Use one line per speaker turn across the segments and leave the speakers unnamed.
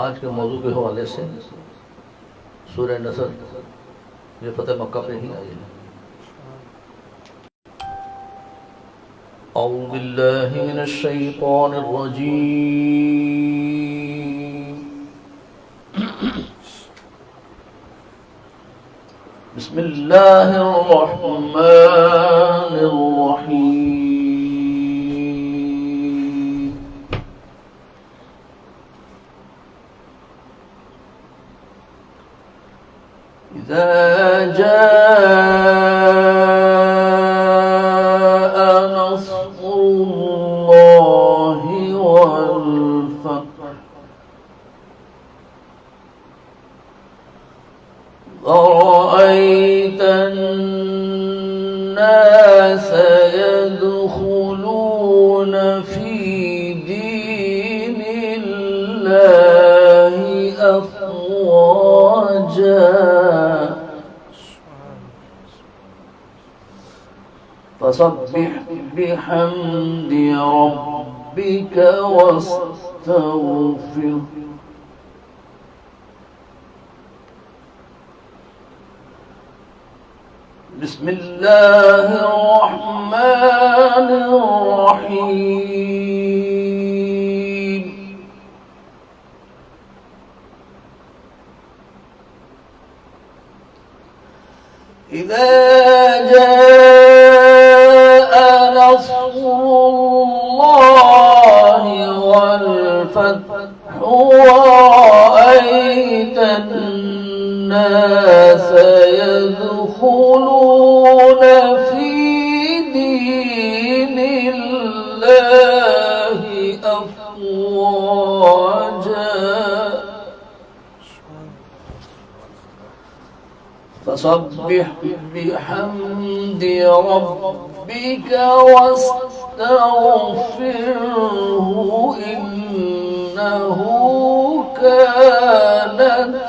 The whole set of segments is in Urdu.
آج کے موضوع کے حوالے سے سورہ نصر یہ فتح مکہ پہ ہی آئی ہے۔ اعوذ باللہ من الشیطان الرجیم، بسم اللہ الرحمن الرحیم۔ اذا جاء نصر الله والفتح ورأيت الناس يدخلون في دين الله أفواجا فسبح بحمد ربك واستغفره بسم الله الرحمن الرحيم۔ إذا جاء نصر الله والفتح ورأيت الناس يدخلون في دين الله أفواجا فسبح بحمد ربك واستغفره إنه كان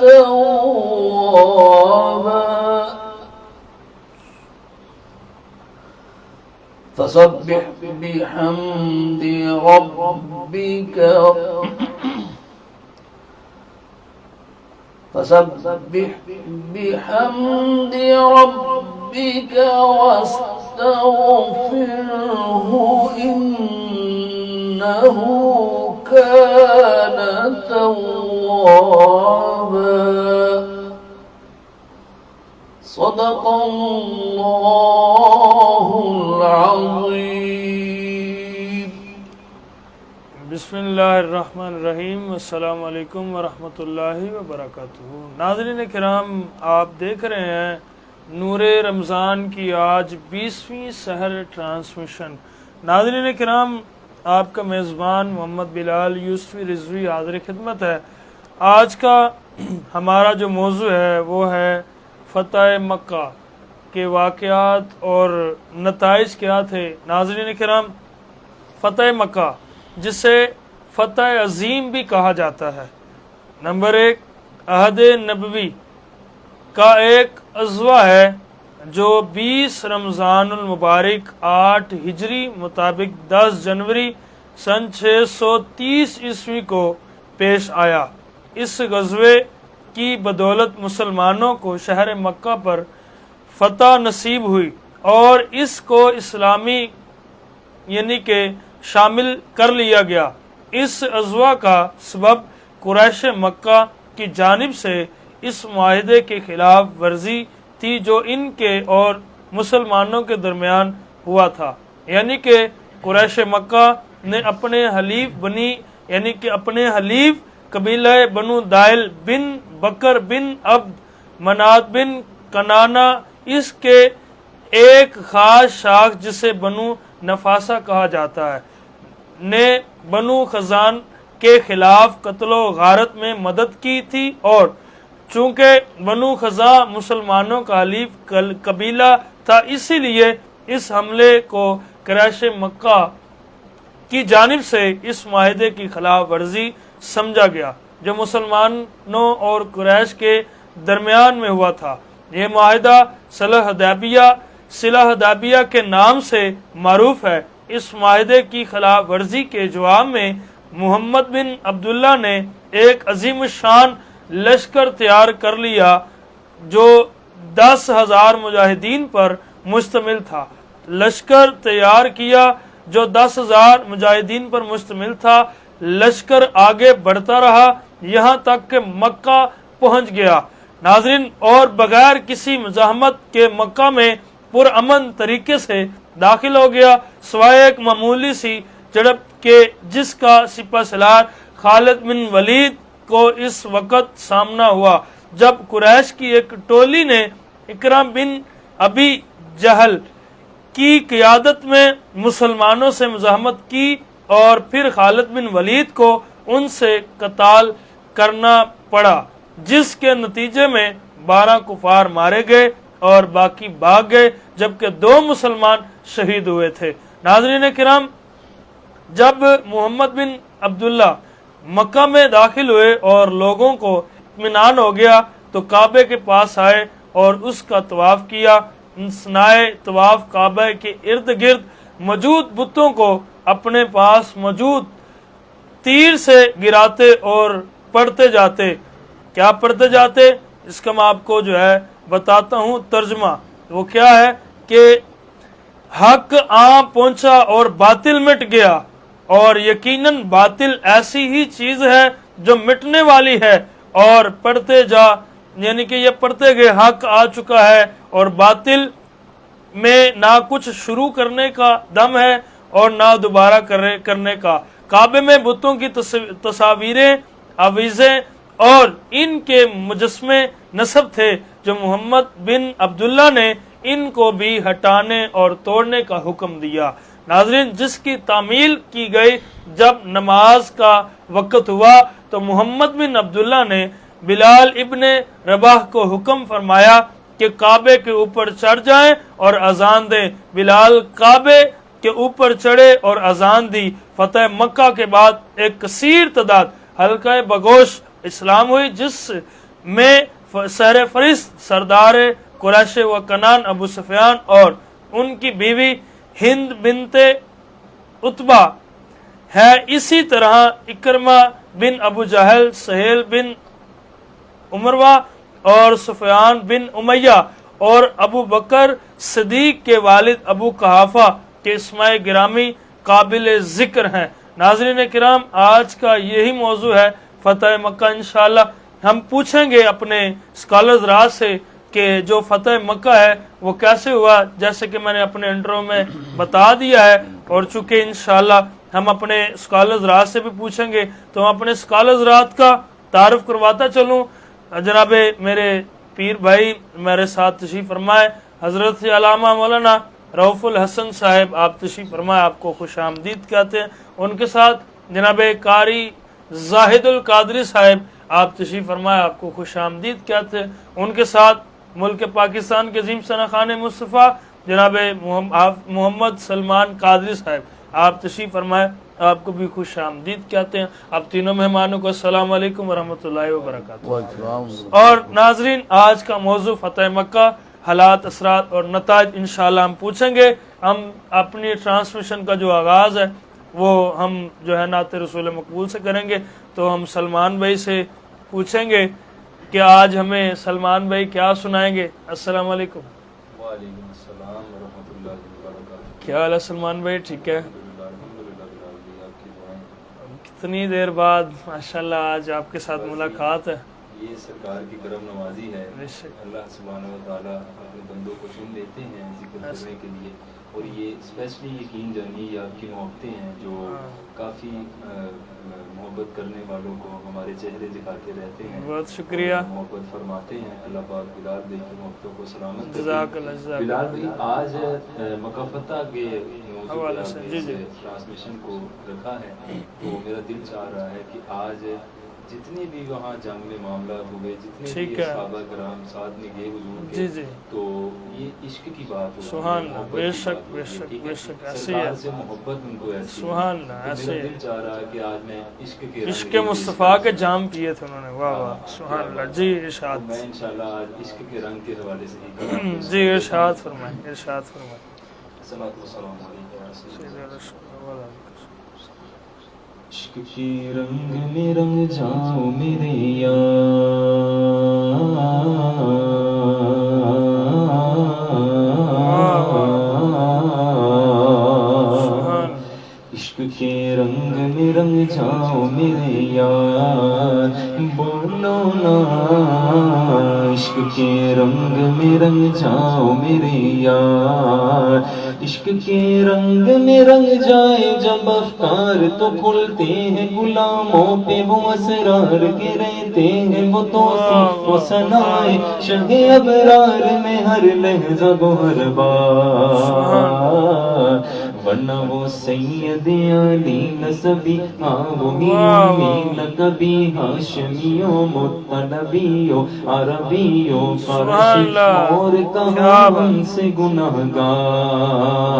توابا فسبح بحمد ربك واستغفره إنه كان توابا صدق الله العظيم۔
بسم اللہ الرحمن الرحیم۔ السلام علیکم ورحمۃ اللہ وبرکاتہ۔ ناظرین کرام، آپ دیکھ رہے ہیں نور رمضان کی آج 20ویں سحر ٹرانسمیشن۔ ناظرین کرام، آپ کا میزبان محمد بلال یوسفی رضوی حاضر خدمت ہے۔ آج کا ہمارا جو موضوع ہے وہ ہے فتح مکہ کے واقعات اور نتائج کیا تھے۔ ناظرین کرام، فتح مکہ جسے فتح عظیم بھی کہا جاتا ہے، نمبر 1 عہد نبوی کا ایک غزوہ ہے جو 20 رمضان المبارک 8 ہجری مطابق 10 جنوری سن 630 عیسوی کو پیش آیا۔ اس غزوے کی بدولت مسلمانوں کو شہر مکہ پر فتح نصیب ہوئی اور اس کو اسلامی یعنی کہ شامل کر لیا گیا۔ اس غزوہ کا سبب قریش مکہ کی جانب سے اس معاہدے کے خلاف ورزی تھی جو ان کے اور مسلمانوں کے درمیان ہوا تھا، یعنی کہ قریش مکہ نے اپنے حلیف قبیلہ بنو دائل بن بکر بن عبد منات بن کنانہ، اس کے ایک خاص شاخ جسے بنو نفاسہ کہا جاتا ہے، نے بنو خزان کے خلاف قتل و غارت میں مدد کی تھی، اور چونکہ بنو خزاں مسلمانوں کا حلیف قبیلہ تھا، اسی لیے اس حملے کو قریش مکہ کی جانب سے اس معاہدے کی خلاف ورزی سمجھا گیا جو مسلمانوں اور قریش کے درمیان میں ہوا تھا۔ یہ معاہدہ صلح حدیبیہ کے نام سے معروف ہے۔ اس معاہدے کی خلاف ورزی کے جواب میں محمد بن عبداللہ نے ایک عظیم الشان لشکر تیار کر لیا جو 10,000 مجاہدین پر مشتمل تھا۔ لشکر تیار کیا جو 10,000 مجاہدین پر مشتمل تھا۔ لشکر آگے بڑھتا رہا یہاں تک کہ مکہ پہنچ گیا۔ ناظرین، اور بغیر کسی مزاحمت کے مکہ میں پرامن طریقے سے داخل ہو گیا، سوائے ایک معمولی سی جھڑپ کے جس کا سپہ سالار خالد بن ولید کو اس وقت سامنا ہوا جب قریش کی ایک ٹولی نے اکرم بن ابی جہل کی قیادت میں مسلمانوں سے مزاحمت کی اور پھر خالد بن ولید کو ان سے قتال کرنا پڑا، جس کے نتیجے میں 12 کفار مارے گئے اور باقی بھاگ گئے جبکہ 2 مسلمان شہید ہوئے تھے۔ ناظرین کرام، جب محمد بن عبداللہ مکہ میں داخل ہوئے اور لوگوں کو اطمینان ہو گیا تو کعبے کے پاس آئے اور اس کا طواف کیا۔ اثنائے طواف کعبہ کے ارد گرد موجود بتوں کو اپنے پاس موجود تیر سے گراتے اور پڑھتے جاتے۔ کیا پڑھتے جاتے؟ اس کا میں آپ کو جو ہے بتاتا ہوں ترجمہ۔ وہ کیا ہے کہ حق آ پہنچا اور باطل مٹ گیا، اور یقیناً باطل ایسی ہی چیز ہے جو مٹنے والی ہے، اور پڑھتے جا، یعنی کہ یہ پڑھتے گئے حق آ چکا ہے اور باطل میں نہ کچھ شروع کرنے کا دم ہے اور نہ دوبارہ کرنے کا۔ کعبے میں بتوں کی تصاویریں، آویزیں اور ان کے مجسمے نصب تھے جو محمد بن عبداللہ نے ان کو بھی ہٹانے اور توڑنے کا حکم دیا۔ ناظرین، جس کی تعمیل کی گئی جب نماز کا وقت ہوا تو محمد بن عبداللہ نے بلال ابن رباح کو حکم فرمایا کہ کعبے کے اوپر چڑھ جائیں اور اذان دیں۔ بلال کعبے کے اوپر چڑھے اور اذان دی۔ فتح مکہ کے بعد ایک کثیر تعداد حلقہ بگوش اسلام ہوئی، جس میں سر فہرست سردار قریش و کنان ابو سفیان اور ان کی بیوی ہند بنت عتبہ ہے۔ اسی طرح اکرمہ بن ابو جہل، سہیل بن عمروہ اور سفیان بن امیہ اور ابو بکر صدیق کے والد ابو قحافہ کے اسماء گرامی قابل ذکر ہیں۔ ناظرین کرام، آج کا یہی موضوع ہے فتح مکہ۔ انشاءاللہ ہم پوچھیں گے اپنے اسکالرز راز سے کہ جو فتح مکہ ہے وہ کیسے ہوا، جیسے کہ میں نے اپنے انٹرو میں بتا دیا ہے، اور چونکہ انشاءاللہ ہم اپنے اسکالرز راز سے بھی پوچھیں گے تو ہم اپنے اسکالرز راز کا تعارف کرواتا چلوں۔ جناب میرے پیر بھائی میرے ساتھ تشریف فرمائے، حضرت علامہ مولانا رؤف الحسن صاحب، آپ تشریف فرمائے، آپ کو خوش آمدید کہتے ہیں۔ ان کے ساتھ جناب قاری زاہد القادری صاحب، آپ تشریف فرمائے، آپ کو خوش آمدید کہتے ہیں۔ ان کے ساتھ ملک پاکستان کے عظیم ثنا خان مصطفیٰ جناب محمد سلمان قادری صاحب، آپ تشریف فرمائے، آپ کو بھی خوش آمدید کہتے ہیں۔ آپ تینوں مہمانوں کو السلام علیکم ورحمۃ اللہ وبرکاتہ۔ اور ناظرین، آج کا موضوع فتح مکہ، حالات، اثرات اور نتائج انشاءاللہ ہم پوچھیں گے۔ ہم اپنی ٹرانسمیشن کا جو آغاز ہے وہ ہم جو ہے نعت رسول مقبول سے کریں گے، تو ہم سلمان بھائی سے پوچھیں گے کہ آج ہمیں سلمان بھائی کیا سنائیں گے۔ السلام علیکم۔
وعلیکم السلام ورحمۃ اللہ وبرکاتہ۔
کیا حال ہے سلمان بھائی؟ ٹھیک ہے؟
آپ کی دعائیں۔
کتنی دیر بعد ماشاءاللہ آج آپ کے ساتھ ملاقات ہے۔
یہ سرکار کی کرم نوازی ہے، اللہ سبحانہ و تعالیٰ اپنے بندوں کو چن لیتے ہیں ذکر کرنے کے لیے، اور یہ اسپیشلی یقین جانی یہ آپ کی محبتیں ہیں جو کافی محبت کرنے والوں کو ہمارے چہرے دکھاتے رہتے ہیں۔
بہت شکریہ،
محبت فرماتے ہیں۔ اللہ پاک بلال بھائی کی محبتوں کو سلامت کرے۔
جزاک اللہ، جزاک اللہ۔
بلال بھائی، آج مکہ فتح کے موضوع
حوالے
پہ
سے
آپ
جی
نے
جی
ٹرانسمیشن کو رکھا ہے، تو میرا دل چاہ رہا ہے کہ آج جتنے بھی وہاں جنگ میں معاملات ہوئے، جتنے بھی
ٹھیک ہے،
صحابہ کرام ساتھ میں گئے حضور کے،
جی جی،
تو یہ عشق کی بات ہو،
سبحان اللہ،
محبت
بے
کی
شک
بات
بے
ہوئی،
شک
ٹھیک
بے
ہے؟
شک، ایسے ہی
سرکار
ہے،
سے محبت ان کو ایسی ہے۔
سبحان اللہ،
تو
ایسے
میرا
ہی
دل چاہ رہا ہے کہ آج میں عشق کے
عشق
رنگ
مصطفیٰ کے جام پیے تھے انہوں نے، واہ واہ، سبحان اللہ۔ جی
تو
ارشاد،
میں انشاءاللہ آج عشق کے رنگ کے حوالے سے ہی
جی ارشاد فرمائیں، ارشاد فرمائیں۔
السلام علیکم۔ عشق کے رنگ میں رنگ جاؤ میرے یار، عشق کے رنگ میں رنگ جاؤ میرے یار، بولو نا عشق کے رنگ میں رنگ جاؤ میرے یار، عشق کے رنگ میں رنگ جائے جب افکار تو کھلتے ہیں غلاموں پہ وہ اسرار کے رہتے ہیں وہ توصیف و ثنائے شہ ابرار میں ہر لحظہ گوہر بار، ورنہ وہ سید علی نسبی ہاں وہی امین کبھی ہاشمیوں مطلبیوں عربیوں فارسی اور کہاں ہم سے گناہ گار،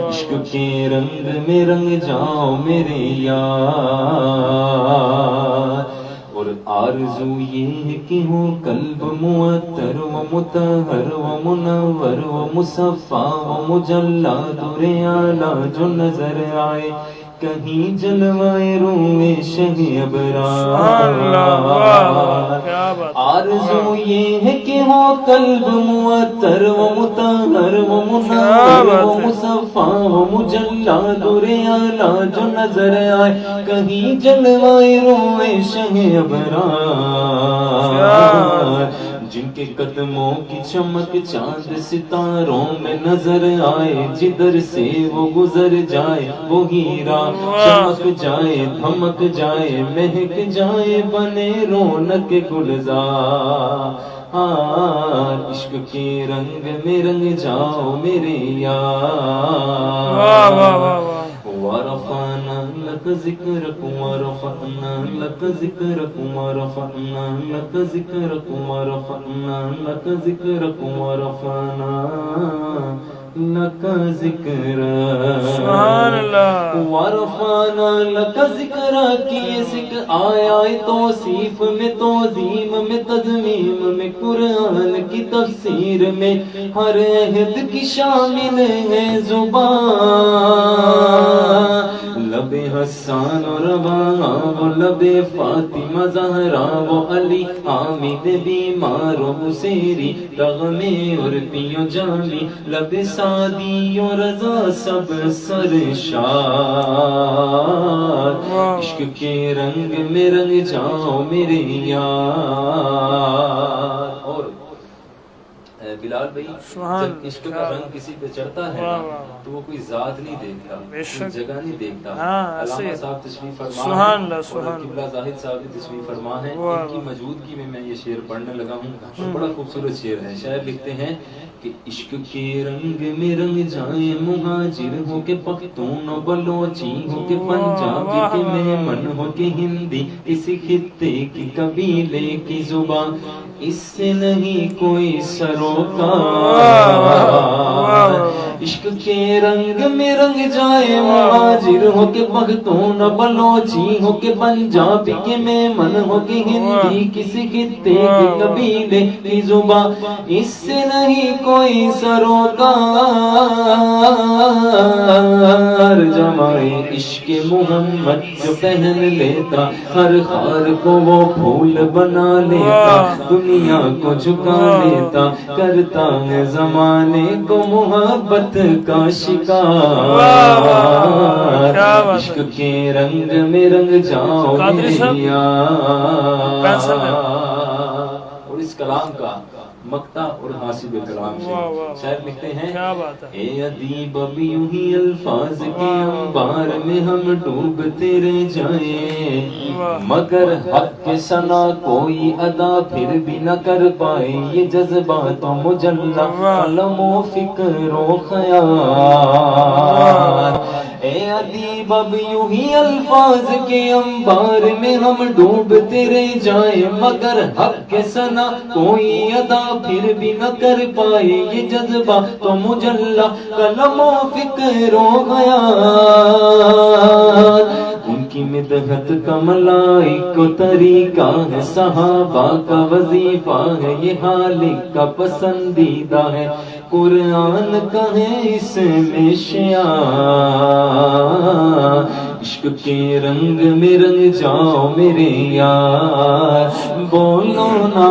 عشق کے رنگ میں رنگ جاؤ میرے یار، اور آرزو یہ ہے کہ ہو قلب معطر و مطہر و منور و مصفا و مجلا دور اعلیٰ جو نظر آئے کہیں جلوائے روئے شہ ابرار، آرزو یہ ہے کہ ہو قلب معطر و مطہر و منور و مصفا و مجلا دور اعلیٰ جو نظر آئے کہیں جلوائے روئے شہ ابرار، جن کے قدموں کی چمک چاند ستاروں میں نظر آئے جدھر سے وہ گزر جائے وہ ہیرا چمک جائے دھمک جائے مہک جائے بنے رونق گلزار، عشق کے رنگ میں رنگ جاؤ میرے یار، ورفعنا لك ذكرك ورفعنا لك ذكرك ورفعنا لك ذكرك ورفعنا لك ذكرك ورفعنا لك ذكرك،
سبحان اللہ،
ورفعنا لك ذكرك کی یہ ذکر آیا توصیف میں توظیم میں تضمیم میں قرآن کی تفسیر میں ہر عہد کی شامل ہے زبان، لب حسان و روا و لب فاطمہ زہرا و علی حامد بیمار و حسیری رغم عربی و جامی لب سعدی و رضا سب سرشار، عشق کے رنگ میں رنگ جاؤ میرے یار، اور بلال بھائی جب عشق کا رنگ کسی پہ چڑھتا ہے تو وہ کوئی ذات نہیں دیکھتا، کوئی جگہ نہیں دیکھتا، علامہ صاحب تشریف فرما ہیں اور قبلہ زاہد صاحب بھی تشریف فرما ہیں، ان کی موجودگی میں یہ شعر پڑھنے لگا ہوں، بڑا خوبصورت شعر ہے، شاعر لکھتے ہیں کہ عشق کے رنگ میں رنگ جائے مہاجر ہو کے پختون و بلوچی ہو کے پنجابی کے میمن ہو کے ہندی کسی خطے کی قبیلے کی زبان، اس سے نہیں کوئی سروکار، عشق کے رنگ میں رنگ جائے مہاجر ہو کے پختون و بلوچی ہو کے پنجابی کے میمن ہو کے ہندی کسی خطے کی قبیلے کی زبان، اس سے نہیں کوئی سروکار، جمائے عشق محمد جو پہن لیتا ہر خار کو وہ پھول بنا لیتا، دنیا کو جھکا لیتا کرتا ہے زمانے کو محبت کا شکار، عشق کے رنگ میں رنگ جاؤ میرے یار، اور اس کلام کا مقطع اور حاصل کلام سے شاعر لکھتے ہیں اے ادیب اب یوں ہی الفاظ کے انبار میں ہم ڈوبتے رہ جائیں، مگر حق کے ثنا کوئی ادا پھر بھی نہ کر پائے، یہ جذبات و مجلہ قلم و فکر و خیال، اے ادیب اب یوں ہی الفاظ کے انبار میں ہم ڈوبتے رہ جائیں، مگر حق کے ثنا کوئی ادا پھر بھی نہ کر پائے، یہ جذبہ تو مجلہ قلم و فکر و خیال، ان کی مدحت کا ملائک کو طریقہ ہے، صحابہ کا وظیفہ ہے، یہ خالق کا پسندیدہ ہے، قرآن کا ہے اس میں شعار، عشق کے رنگ میں رنگ جاؤ میرے یار بولو نا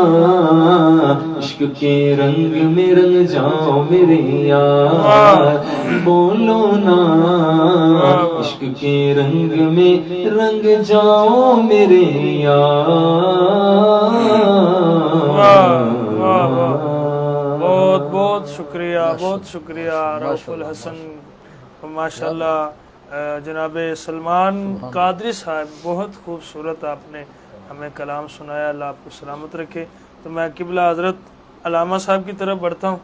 عشق کے رنگ میں رنگ جاؤ میرے یار بولو نا عشق کے رنگ میں رنگ جاؤ میرے یار
بہت بہت شکریہ، بہت شکریہ رؤف الحسن، ماشاءاللہ جناب سلمان قادری صاحب، بہت خوبصورت آپ نے ہمیں کلام سنایا، اللہ آپ کو سلامت رکھے۔ تو میں قبلہ حضرت علامہ صاحب کی طرف بڑھتا ہوں۔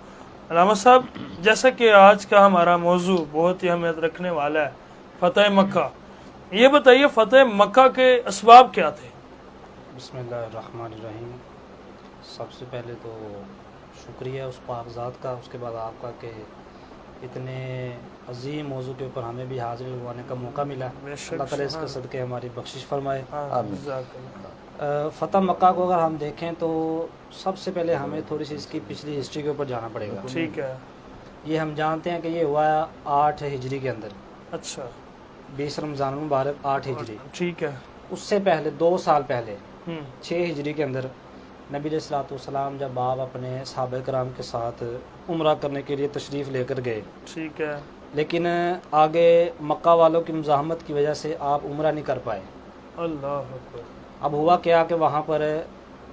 علامہ صاحب، جیسا کہ آج کا ہمارا موضوع بہت ہی اہمیت رکھنے والا ہے، فتح مکہ، یہ بتائیے فتح مکہ کے اسباب کیا تھے؟
بسم اللہ الرحمن الرحیم۔ سب سے پہلے تو شکریہ اس پاک ذات کا، اس کے بعد آپ کا کہ اتنے عظیم موضوع کے اوپر ہمیں بھی حاضر ہونے کا موقع ملا۔ اللہ تعالیٰ اس کے صدقے ہماری بخشش فرمائے۔ فتح مکہ کو اگر ہم دیکھیں تو سب سے پہلے ہمیں تھوڑی سی اس کی پچھلی ہسٹری کے اوپر جانا پڑے گا۔
ٹھیک ہے۔
یہ ہم جانتے ہیں کہ یہ ہوا 8 ہجری کے اندر،
اچھا،
20 رمضان المبارک 8 ہجری۔
ٹھیک ہے۔
اس سے پہلے 2 سال پہلے 6 ہجری کے اندر نبی علیہ الصلوۃ والسلام جب آپ اپنے صحابہ کرام کے ساتھ عمرہ کرنے کے لیے تشریف لے کر گئے،
ٹھیک ہے،
لیکن آگے مکہ والوں کی مزاحمت کی وجہ سے آپ عمرہ نہیں کر پائے۔
اللہ اکبر۔
اب ہوا کیا کہ وہاں پر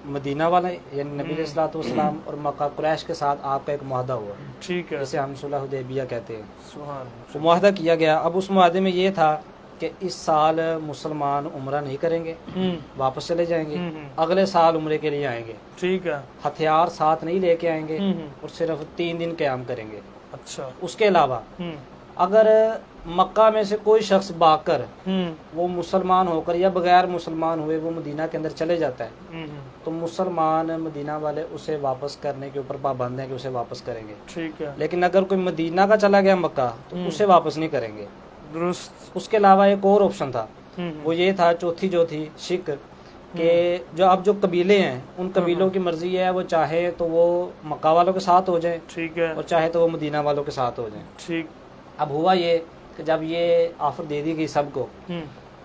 مدینہ والے یعنی نبی علیہ الصلوۃ والسلام اور مکہ قریش کے ساتھ آپ کا ایک معاہدہ ہوا،
ٹھیک ہے،
جسے ہم صلح حدیبیہ کہتے ہیں۔
سبحان
وہ معاہدہ کیا گیا۔ اب اس معاہدے میں یہ تھا کہ اس سال مسلمان عمرہ نہیں کریں گے، واپس چلے جائیں گے، اگلے سال عمرے کے لیے آئیں گے،
ٹھیک ہے،
ہتھیار ساتھ نہیں لے کے آئیں گے اور صرف 3 دن قیام کریں گے۔
اچھا،
اس کے علاوہ اگر مکہ میں سے کوئی شخص بھاگ کر وہ مسلمان ہو کر یا بغیر مسلمان ہوئے وہ مدینہ کے اندر چلے جاتا ہے تو مسلمان مدینہ والے اسے واپس کرنے کے اوپر پابند ہیں کہ اسے واپس کریں گے،
ٹھیک ہے،
لیکن اگر کوئی مدینہ کا چلا گیا مکہ تو اسے واپس نہیں کریں گے۔
درست۔
اس کے علاوہ ایک اور آپشن تھا، وہ یہ تھا چوتھی جو تھی شک، کہ جو قبیلے ہیں ان قبیلوں کی مرضی ہے، وہ چاہے تو وہ مکہ والوں کے ساتھ ہو جائیں،
ٹھیک ہے،
اور چاہے تو وہ مدینہ والوں کے ساتھ ہو جائیں۔
ٹھیک۔
اب ہوا یہ کہ جب یہ آفر دے دی گئی سب کو،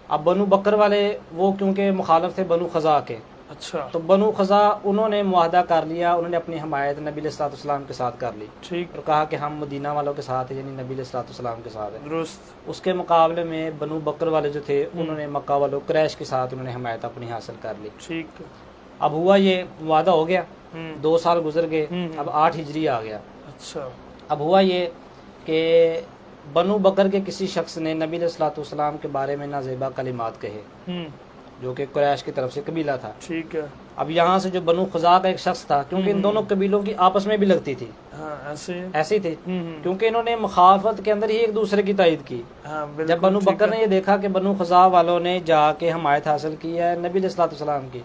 اب بنو بکر والے وہ کیونکہ مخالف تھے بنو خزاع کے،
اچھا،
تو بنو خزاع انہوں نے معاہدہ کر لیا، انہوں نے اپنی حمایت نبی علیہ الصلوۃ والسلام کے ساتھ کر لی
ٹھیک،
اور کہا کہ ہم مدینہ والوں کے ساتھ ہیں، یعنی نبی علیہ الصلوۃ والسلام کے ساتھ ہیں۔
درست۔
اس کے مقابلے میں بنو بکر والے جو تھے انہوں نے مکہ والوں قریش کے ساتھ انہوں نے حمایت اپنی حاصل کر لی۔
ٹھیک۔
اب ہوا یہ معاہدہ ہو گیا، 2 سال گزر گئے، اب 8 ہجری آ گیا۔
اچھا،
اب ہوا یہ کہ بنو بکر کے کسی شخص نے نبی علیہ الصلوۃ والسلام کے بارے میں نازیبا کلمات کہے، جو کہ قریش کی طرف سے قبیلہ تھا۔
ٹھیک ہے،
اب یہاں سے جو بنو خزاع کا ایک شخص تھا، کیونکہ ان دونوں قبیلوں کی آپس میں بھی لگتی تھی،
ہاں،
ایسی تھی، کیونکہ انہوں نے مخالفت کے اندر ہی ایک دوسرے کی تائید کی۔
ہاں،
جب بنو بکر نے یہ دیکھا کہ بنو خزاع والوں نے جا کے حمایت حاصل کی ہے نبی علیہ الصلوۃ والسلام کی،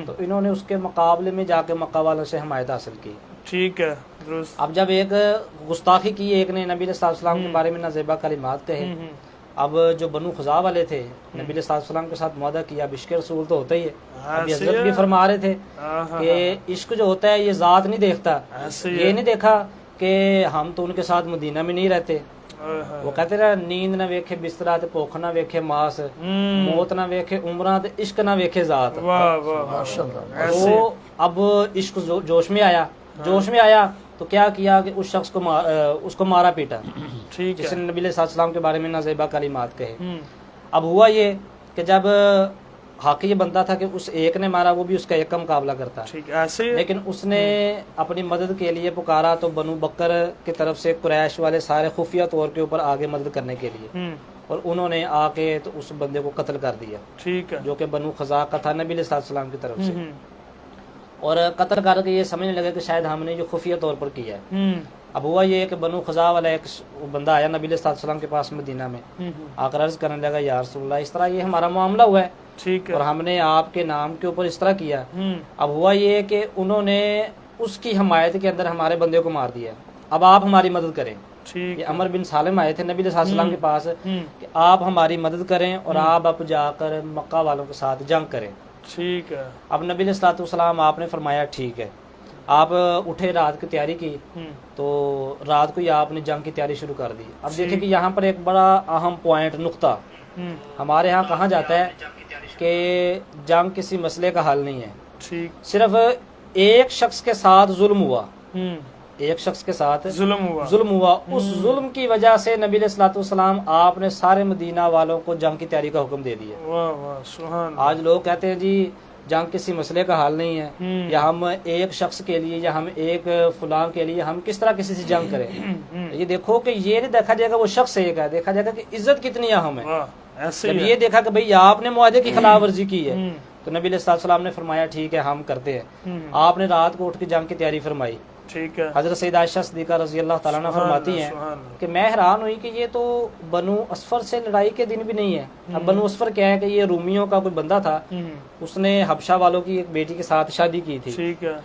تو انہوں نے اس کے مقابلے میں جا کے مکہ والوں سے حمایت حاصل کی۔
ٹھیک ہے، درست۔
اب جب ایک گستاخی کی، ایک نے نبی علیہ الصلوۃ والسلام کے بارے میں نازیبا کلمات کہے، اب جو بنو خزاع والے تھے نبی علیہ الصلوۃ والسلام کے ساتھ معاہدہ کیا، اب عشق رسول تو ہوتا ہی ہے۔ ابھی حضرت بھی فرما رہے تھے کہ عشق جو ہوتا ہے یہ ذات نہیں دیکھتا، یہ نہیں دیکھا کہ ہم تو ان کے ساتھ مدینہ میں نہیں رہتے، وہ کہتے رہے نیند نہ ویکھے بسترا تے بھوک نہ ویکھے ماس، موت نہ ویکھے عمرہ تے عشق نہ ویکھے ذات۔ تو اب عشق جوش میں آیا، تو کیا کیا کہ اس شخص کو اس کو مارا پیٹا، جس نے نبی علیہ السلام کے بارے میں نازیبا کلمات کہے۔ اب ہوا یہ کہ جب حق یہ بنتا تھا کہ اس ایک نے مارا، وہ بھی اس کا ایک کا مقابلہ کرتا، لیکن اس نے اپنی مدد کے لیے پکارا تو بنو بکر کی طرف سے قریش والے سارے خفیہ طور کے اوپر آگے مدد کرنے کے لیے، اور انہوں نے آ کے تو اس بندے کو قتل کر دیا، جو کہ بنو خزاع کا تھا نبی علیہ السلام کی طرف سے، اور قتل کر کے یہ سمجھنے لگے کہ شاید ہم نے جو خفیہ طور پر کیا ہے۔ اب ہوا یہ کہ بنو خزاع والا ایک بندہ آیا نبی علیہ السلام کے پاس مدینہ میں، آ کر عرض کرنے لگا یا رسول اللہ اس طرح یہ ہمارا معاملہ ہوا ہے اور ہم نے آپ کے نام کے اوپر اس طرح کیا۔ اب ہوا یہ کہ انہوں نے اس کی حمایت کے اندر ہمارے بندے کو مار دیا، اب آپ ہماری مدد کریں۔ یہ عمر بن سالم آئے تھے نبی علیہ السلام کے پاس کہ آپ ہماری مدد کریں اور آپ اب جا کر مکہ والوں کے ساتھ جنگ کریں۔
ٹھیک ہے۔
اب نبی علیہ السلام آپ نے فرمایا ٹھیک ہے، آپ اٹھے، رات کی تیاری کی، تو رات کو ہی آپ نے جنگ کی تیاری شروع کر دی۔ اب دیکھیں کہ یہاں پر ایک بڑا اہم پوائنٹ، نقطہ ہمارے ہاں کہا جاتا ہے کہ جنگ کسی مسئلے کا حل نہیں ہے،
ٹھیک،
صرف ایک شخص کے ساتھ ظلم ہوا، ایک شخص کے ساتھ ظلم ہوا، اس ظلم کی وجہ سے نبی علیہ الصلوۃ والسلام آپ نے سارے مدینہ والوں کو جنگ کی تیاری کا حکم دے دیا۔
واہ واہ سبحان اللہ۔
آج لوگ کہتے ہیں جی جنگ کسی مسئلے کا حل نہیں ہے، یا ہم ایک شخص کے لیے یا ہم ایک فلاں کے لیے ہم کس طرح کسی سے جنگ کریں۔ یہ دیکھو کہ یہ نہیں دیکھا جائے گا وہ شخص ایک ہے، دیکھا جائے گا کہ عزت کتنی اہم ہے۔
ایسے
جب یہ دیکھا کہ بھئی آپ نے معاہدے کی خلاف ورزی کی ہے تو نبی علیہ السلام نے فرمایا ٹھیک ہے ہم کرتے ہیں۔ آپ نے رات کو اٹھ کے جنگ کی تیاری فرمائی۔
ٹھیک ہے،
حضرت سیدہ عائشہ صدیقہ رضی اللہ تعالیٰ عنہ فرماتی ہیں کہ میں حیران ہوئی کہ یہ تو بنو اسفر سے لڑائی کے دن بھی نہیں ہے۔ اب بنو اسفر کیا ہے کہ یہ رومیوں کا کوئی بندہ تھا، اس نے حبشہ والوں کی ایک بیٹی کے ساتھ شادی کی تھی،
ٹھیک ہے،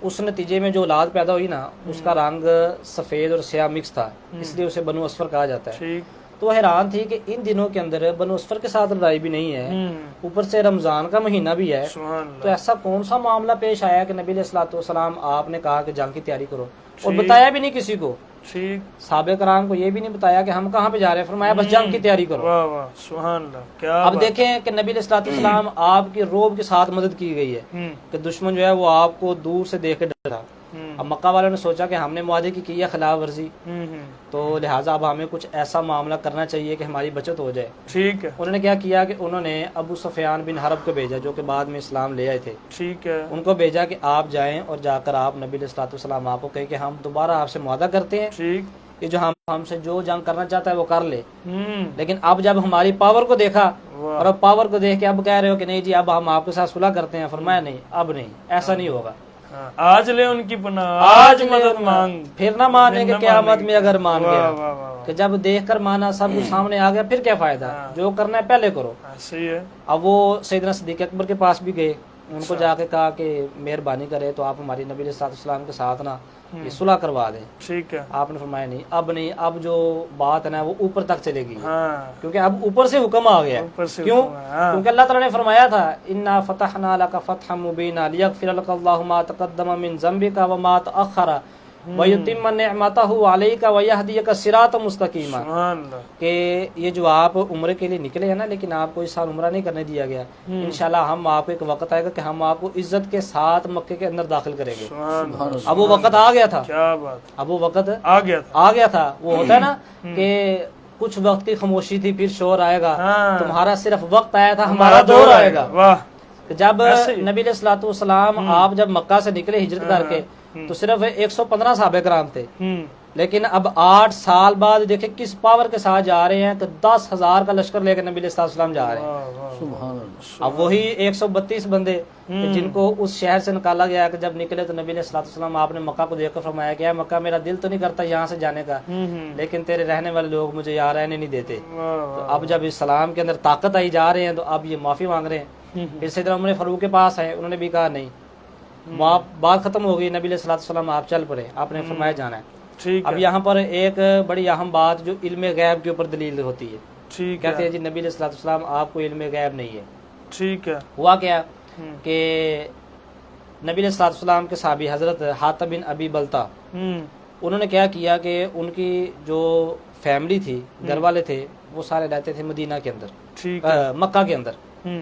اس نتیجے میں جو اولاد پیدا ہوئی نا اس کا رنگ سفید اور سیاہ مکس تھا، اس لیے اسے بنو اسفر کہا جاتا ہے۔
ٹھیک،
تو حیران تھی کہ ان دنوں کے اندر بنو اسفر کے ساتھ لڑائی بھی نہیں ہے، اوپر سے رمضان کا مہینہ بھی ہے،
سبحان اللہ۔
تو ایسا کون سا معاملہ پیش آیا کہ نبی علیہ الصلوۃ والسلام آپ نے کہا کہ جنگ کی تیاری کرو، اور بتایا بھی نہیں کسی کو،
ٹھیک،
صحابہ کرام کو یہ بھی نہیں بتایا کہ ہم کہاں پہ جا رہے ہیں، فرمایا بس جنگ کی تیاری کرو۔
واہ واہ سبحان اللہ، کیا
اب دیکھیں کہ نبی علیہ الصلوۃ والسلام آپ کی روب کے ساتھ مدد کی گئی ہے کہ دشمن جو ہے وہ آپ کو دور سے دیکھ کے ڈرا۔ اب مکہ والوں نے سوچا کہ ہم نے معاہدے کی ہے خلاف ورزی، تو لہٰذا اب ہمیں کچھ ایسا معاملہ کرنا چاہیے کہ ہماری بچت ہو جائے۔
ٹھیک ہے،
انہوں نے کیا کیا کہ انہوں نے ابو سفیان بن حرب کو بھیجا جو کہ بعد میں اسلام لے آئے تھے،
ٹھیک ہے،
ان کو بھیجا کہ آپ جائیں اور جا کر آپ نبی علیہ الصلوۃ والسلام آپ کو کہیں کہ ہم دوبارہ آپ سے معاہدہ کرتے ہیں
ٹھیک،
کہ جو ہم سے جو جنگ کرنا چاہتا ہے وہ کر لے، لیکن اب جب ہماری پاور کو دیکھا اور اب پاور کو دیکھ کے اب کہہ رہے ہو کہ نہیں جی اب ہم آپ کے ساتھ صلح کرتے ہیں، فرمایا نہیں اب نہیں، ایسا نہیں ہوگا،
آج لے ان کی پناہ، آج مدد مانگ،
پھر نہ مانے گے قیامت میں اگر مان گیا،
واہ واہ واہ،
کہ جب دیکھ کر مانا سب کچھ سامنے آ گیا پھر کیا فائدہ، جو کرنا ہے پہلے کرو۔
صحیح ہے،
اب وہ سیدنا صدیق اکبر کے پاس بھی گئے، ان کو جا کے کہا کہ مہربانی کرے تو آپ ہماری نبی علیہ الصلوۃ والسلام کے ساتھ نا یہ صلح کروا دیں۔
ٹھیک ہے،
آپ نے فرمایا نہیں اب نہیں، اب جو بات ہے نا وہ اوپر تک چلے گی،
ہاں،
کیونکہ اب اوپر سے حکم آ گیا۔
اوپر سے
کیوں؟
حکم ہے، ہاں،
کیونکہ اللہ تعالیٰ نے فرمایا تھا انا فتحنا لک فتحا مبینا لیغفر لک اللہ ما تقدم من ذنبک وما تأخر ویتم نعمتہ علیک ویہدیک صراطا مستقیما،
سبحان اللہ،
کہ یہ جو آپ عمرے کے لیے نکلے ہیں نا لیکن آپ کو اس سال عمرہ نہیں کرنے دیا گیا، انشاءاللہ ہم آپ کو ایک وقت آئے گا کہ ہم آپ کو عزت کے ساتھ مکے کے اندر داخل کریں گے۔
سبحان اللہ،
اب وہ وقت آ گیا تھا،
کیا بات،
اب وہ وقت
آ گیا تھا،
آ گیا تھا۔ وہ ہوتا ہے نا کہ کچھ وقت کی خاموشی تھی پھر شور آئے گا،
ہاں،
تمہارا صرف وقت آیا تھا ہمارا دور آئے گا۔
واہ،
جب
ایسے ہی۔
نبی علیہ الصلوۃ والسلام آپ جب مکہ سے نکلے ہجرت کر کے تو صرف 115 صحابہ کرام تھے، لیکن اب 8 سال بعد دیکھیں کس پاور کے ساتھ جا رہے ہیں کہ 10,000 کا لشکر لے کے نبی علیہ الصلوۃ والسلام جا رہے ہیں۔
سبحان اللہ،
اب وہی 132 بندے کہ جن کو اس شہر سے نکالا گیا کہ جب نکلے تو نبی علیہ الصلوۃ والسلام آپ نے مکہ کو دیکھ کر فرمایا کہ اے مکہ میرا دل تو نہیں کرتا یہاں سے جانے کا، لیکن تیرے رہنے والے لوگ مجھے یہاں رہنے نہیں دیتے۔ تو اب جب اسلام کے اندر طاقت آئی جا رہے ہیں تو اب یہ معافی مانگ رہے ہیں۔ پھر سیدنا عمر فاروق کے پاس آئے، انہوں نے بھی کہا نہیں، بات ختم ہو گئی، نبی علیہ الصلوۃ والسلام آپ چل پڑے، آپ نے فرمایا جانا ہے۔
ٹھیک
اب
ہے،
یہاں پر ایک بڑی اہم بات جو علم غیب کے اوپر دلیل ہوتی ہے،
ٹھیک
کہتے
ہے،
ہیں جی نبی علیہ الصلوۃ والسلام آپ کو علم غیب نہیں ہے۔
ٹھیک ہے،
ہوا کیا کہ نبی علیہ الصلوۃ والسلام کے صحابی حضرت حاتب بن ابی بلتا، انہوں نے کیا کیا کہ ان کی جو فیملی تھی، گھر والے تھے، وہ سارے رہتے تھے مدینہ کے اندر،
ٹھیک ہے،
مکہ کے اندر۔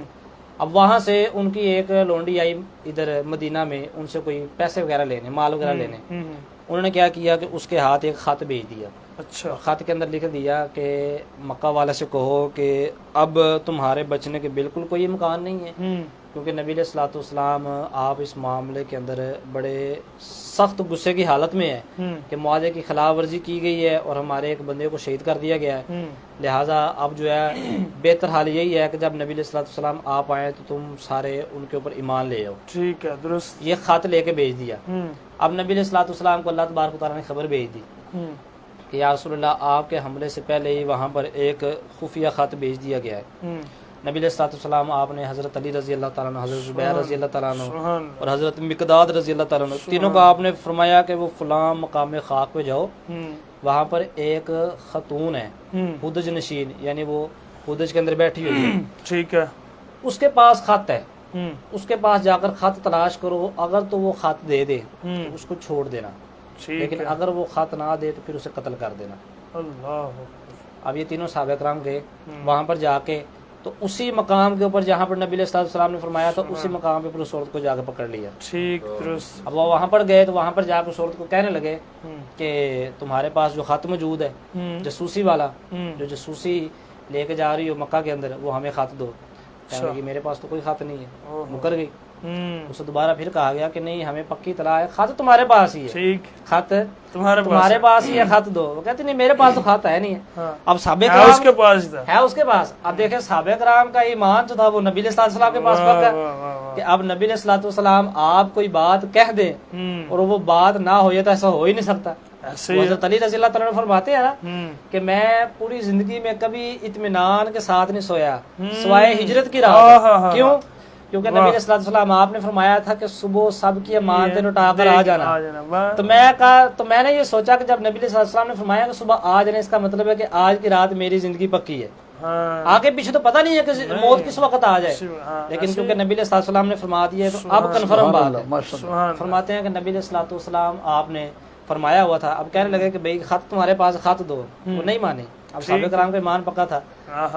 اب وہاں سے ان کی ایک لونڈی آئی ادھر مدینہ میں ان سے کوئی پیسے وغیرہ لینے، مال وغیرہ لینے، انہوں نے کیا کیا کہ اس کے ہاتھ ایک خط بھیج دیا،
اچھا،
خط کے اندر لکھ دیا کہ مکہ والے سے کہو کہ اب تمہارے بچنے کے بالکل کوئی امکان نہیں ہے، کیونکہ نبی علیہ الصلوۃ والسلام آپ اس معاملے کے اندر بڑے سخت غصے کی حالت میں ہے کہ معاہدے کی خلاف ورزی کی گئی ہے اور ہمارے ایک بندے کو شہید کر دیا گیا ہے، لہٰذا اب جو ہے بہتر حال یہی ہے کہ جب نبی علیہ الصلوۃ والسلام آپ آئیں تو تم سارے ان کے اوپر ایمان لے آؤ۔
ٹھیک ہے، درست،
یہ خط لے کے بھیج دیا۔ اب نبی علیہ الصلوۃ والسلام کو اللہ تبارک و تعالیٰ نے خبر بھیج دی کہ یا رسول اللہ آپ کے حملے سے پہلے ہی وہاں پر ایک خفیہ خط بھیج دیا گیا ہے۔ نبی علیہ الصلوۃ والسلام آپ نے حضرت علی رضی اللہ تعالیٰ عنہ، حضرت زبیر رضی اللہ تعالیٰ عنہ اور حضرت مقداد رضی اللہ تعالیٰ عنہ، تینوں کو آپ نے فرمایا کہ وہ فلاں مقام خاک پہ جاؤ، وہاں پر ایک خاتون ہے ہدج نشین، یعنی وہ ہدج کے اندر بیٹھی ہوئی ہے،
ٹھیک ہے،
اس کے پاس خط ہے، اس کے پاس جا کر خط تلاش کرو، اگر تو وہ خط دے دے تو اس کو چھوڑ دینا،
ٹھیک
لیکن
ہے،
اگر وہ خط نہ دے تو پھر اسے قتل کر دینا۔
اللہ،
اب یہ تینوں صحابہ کرام گئے وہاں پر جا کے، تو اسی مقام کے اوپر جہاں پر نبی علیہ السلام نے فرمایا تھا اسی مقام پہ پھر اس عورت کو جا کے پکڑ لیا.
ٹھیک درست.
اب وہ وہاں پر گئے تو وہاں پر جا کے اس عورت کو کہنے لگے کہ تمہارے پاس جو خط موجود ہے جاسوسی والا، جو جاسوسی لے کے جا رہی ہو مکہ کے اندر، وہ ہمیں خط دو. کہنے لگی میرے پاس تو کوئی خط نہیں ہے. مکر گئی. اسے دوبارہ پھر کہا گیا کہ نہیں ہمیں پکی اطلاع ہے، خط تمہارے پاس ہی ہے، خط تمہارے پاس ہی ہے، خط دو. وہ کہتے نہیں میرے پاس تو خط ہے نہیں ہے. اب صحابہ کرام ہے اس کے پاس. اب دیکھیں صحابہ کرام کا ایمان جو تھا وہ نبی علیہ السلام کے پاس پکا کہ اب نبی علیہ السلام آپ کوئی بات کہہ دیں اور وہ بات نہ ہو یہ تو ایسا ہو ہی نہیں سکتا. حضرت علی رضی اللہ تعالیٰ فرماتے ہیں نا کہ میں پوری زندگی میں کبھی اطمینان کے ساتھ نہیں سویا سوائے ہجرت کی رات. کیوں؟ کیونکہ نبی علیہ السلام آپ نے فرمایا تھا کہ صبح سب کی امانتیں لٹا کر آ جانا. تو میں نے یہ سوچا کہ جب نبی علیہ السلام نے فرمایا کہ صبح آ جانا، اس کا مطلب ہے کہ آج کی رات میری زندگی پکی ہے. آگے پیچھے تو پتہ نہیں ہے کہ موت کس وقت آ جائے، لیکن کیونکہ نبی علیہ السلام نے فرما دیا ہے تو اب کنفرم بات ہے. فرماتے ہیں کہ نبی علیہ السلام آپ نے فرمایا ہوا تھا. اب کہنے لگے کہ بھئی خط تمہارے پاس، خط دو. وہ نہیں مانے. اب صحابہ کرام کا ایمان پکا تھا.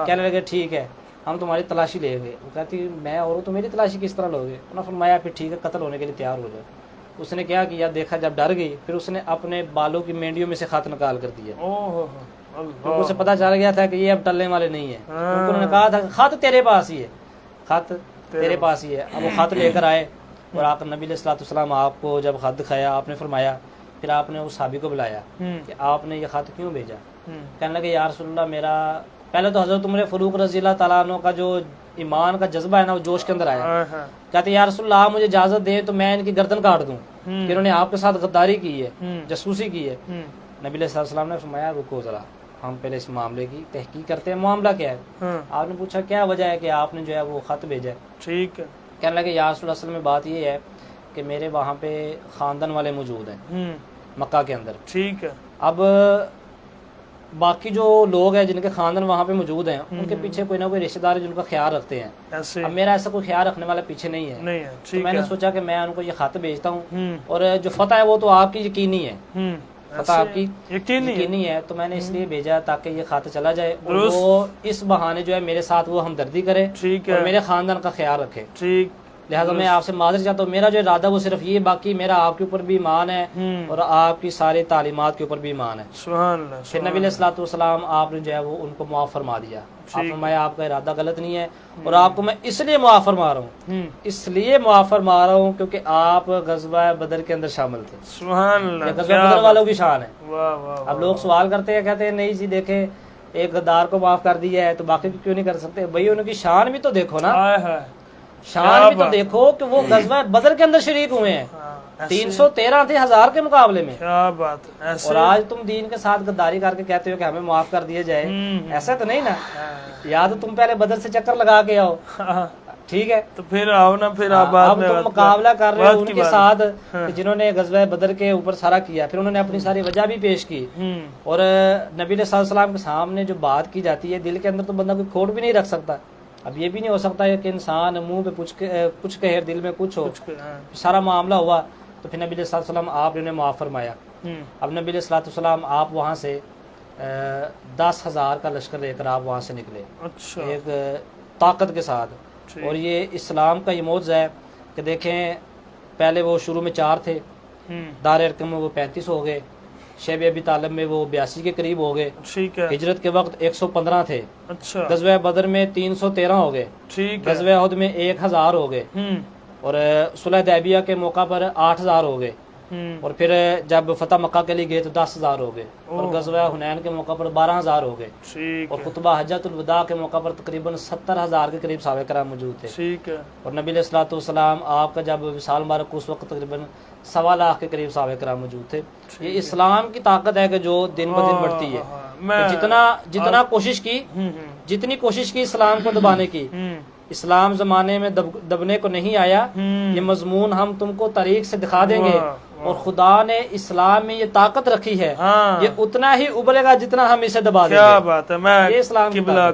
کہنے لگے ٹھیک ہے ہم تمہاری تلاشی لیں گے. وہ کہتی میں اور تو میری تلاشی کس طرح لوگے؟ انہوں نے فرمایا پھر ٹھیک ہے قتل ہونے کے لیے تیار ہو جائے. اس نے کیا کیا دیکھا، جب ڈر گئی پھر اس نے اپنے بالوں کی مینڈیوں میں سے خط نکال کر دیا. کیونکہ اسے پتہ چل گیا تھا کہ یہ اب ٹلنے والے نہیں ہیں. انہوں نے کہا تھا کہ خط تیرے پاس ہی ہے، خط تیرے پاس ہی ہے. اب وہ خط لے کر آئے اور آپ نبی علیہ السلام آپ کو جب خط دکھایا آپ نے فرمایا، پھر آپ نے اس صحابی کو بلایا کہ آپ نے یہ خط کیوں بھیجا؟ کہنے لگے یا رسول اللہ میرا پہلے تو حضرت عمر فاروق رضی اللہ تعالیٰ عنہ کا جو ایمان کا جذبہ ہے نا وہ جوش کے اندر آیا. کہتے یا رسول اللہ آپ مجھے اجازت دیں تو میں ان کی گردن کاٹ دوں کہ انہوں نے آپ کے ساتھ غداری کی ہے، جاسوسی کی ہے. نبی علیہ السلام نے فرمایا رکو ذرا ہم پہلے اس معاملے کی تحقیق کرتے ہیں، معاملہ کیا ہے. آپ نے پوچھا کیا وجہ ہے کہ آپ نے جو ہے وہ خط بھیجا ہے.
ٹھیک ہے.
کہنے لگے یا رسول اللہ اصل میں بات یہ ہے کہ میرے وہاں پہ خاندان والے موجود ہیں مکہ کے اندر.
ٹھیک ہے.
اب باقی جو لوگ ہیں جن کے خاندان وہاں پہ موجود ہیں ان کے پیچھے کوئی نہ کوئی رشتہ دار جن کا خیال رکھتے ہیں. اب میرا ایسا کوئی خیال رکھنے والا پیچھے نہیں ہے. تو میں نے سوچا کہ میں ان کو یہ خط بھیجتا ہوں اور جو فتح ہے وہ تو آپ کی یقینی ہے، فتح آپ کی یقینی ہے. تو میں نے اس لیے بھیجا تاکہ یہ خط چلا جائے اور وہ اس بہانے جو ہے میرے ساتھ وہ ہمدردی کرے اور میرے خاندان کا خیال رکھے. لہٰذا میں آپ سے معذرت چاہتا ہوں، میرا جو ارادہ وہ صرف یہ، باقی میرا آپ کے اوپر بھی ایمان ہے اور آپ کی ساری تعلیمات کے اوپر بھی ایمان ہے.
سبحان اللہ.
پھر نبی علیہ الصلوۃ والسلام آپ نے جو ہے وہ ان کو معاف فرما دیا. آپ فرمایا آپ کا ارادہ غلط نہیں ہے اور آپ کو میں اس لیے معاف فرما رہا ہوں، اس لیے معاف فرما رہا ہوں کیونکہ آپ غزوہ بدر کے اندر شامل تھے.
سبحان اللہ.
غزوہ بدر والوں کی شان ہے.
اب
لوگ سوال کرتے ہیں، کہتے ہیں نہیں جی دیکھیں ایک غدار کو معاف کر دیا ہے تو باقی کو کیوں نہیں کر سکتے؟ بھائی ان کی شان بھی تو دیکھو نا، شان بھی تو دیکھو کہ وہ غزوہ بدر کے اندر شریک ہوئے ہیں. 313 تھے 1000 کے مقابلے میں.
کیا بات.
اور آج تم دین کے ساتھ غداری کر کے کہتے ہو کہ ہمیں معاف کر دیا جائے. ایسا تو نہیں نا، یا تو تم پہلے بدر سے چکر لگا کے آؤ، ٹھیک ہے تو
پھر آؤ نا، پھر
اب تم مقابلہ کر رہے ہو ان کے ساتھ جنہوں نے غزوہ بدر کے اوپر سارا کیا. پھر انہوں نے اپنی ساری وجہ بھی پیش کی اور نبی علیہ السلام کے سامنے جو بات کی جاتی ہے دل کے اندر تو بندہ کوئی کھوٹ بھی نہیں رکھ سکتا. اب یہ بھی نہیں ہو سکتا ہے کہ انسان منہ پہ کچھ کہے دل میں کچھ ہو. سارا معاملہ ہوا تو پھر نبی علیہ السلام آپ نے انہیں معاف فرمایا. اب نبی علیہ السلام آپ وہاں سے 10,000 کا لشکر لے کر آپ وہاں سے نکلے ایک طاقت کے ساتھ. اور یہ اسلام کا یہ معجزہ ہے کہ دیکھیں پہلے وہ شروع میں 4 تھے، دار ارقم میں وہ 35 ہو گئے، شیب ابی طالب میں وہ 82 کے قریب ہو گئے، ہجرت کے وقت 115 تھے، غزوہ بدر میں 313 ہو گئے، غزوہ احد میں 1000 ہو گئے اور صلح حدیبیہ کے موقع پر 8000 ہو گئے اور پھر جب فتح مکہ کے لیے گئے تو 10,000 ہو گئے اور غزوہ حنین کے موقع پر 12,000 ہو گئے اور خطبہ حجۃ الوداع کے موقع پر تقریباً 70,000 کے قریب صحابہ کرام موجود تھے. اور نبی علیہ الصلوۃ والسلام آپ کا جب وصال مبارک اس وقت تقریباً 1.25 لاکھ کے قریب صحابہ کرام موجود تھے. یہ اسلام کی طاقت ہے کہ جو دن بدن بڑھتی ہے. جتنا جتنی کوشش کی اسلام کو دبانے کی، اسلام زمانے میں دبنے کو نہیں آیا. یہ مضمون ہم تم کو طریق سے دکھا دیں گے اور خدا نے اسلام میں یہ طاقت رکھی ہے، یہ اتنا ہی ابلے گا جتنا ہم اسے دبا دیں گے. کیا
بات ہے. میں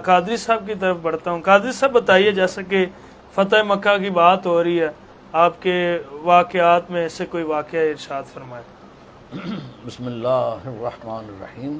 قادری صاحب کی طرف بڑھتا ہوں. قادری صاحب بتائیے، جیسا کہ فتح مکہ کی بات ہو رہی ہے، آپ کے واقعات میں سے کوئی واقعہ ارشاد فرمائے.
بسم اللہ الرحمن الرحیم.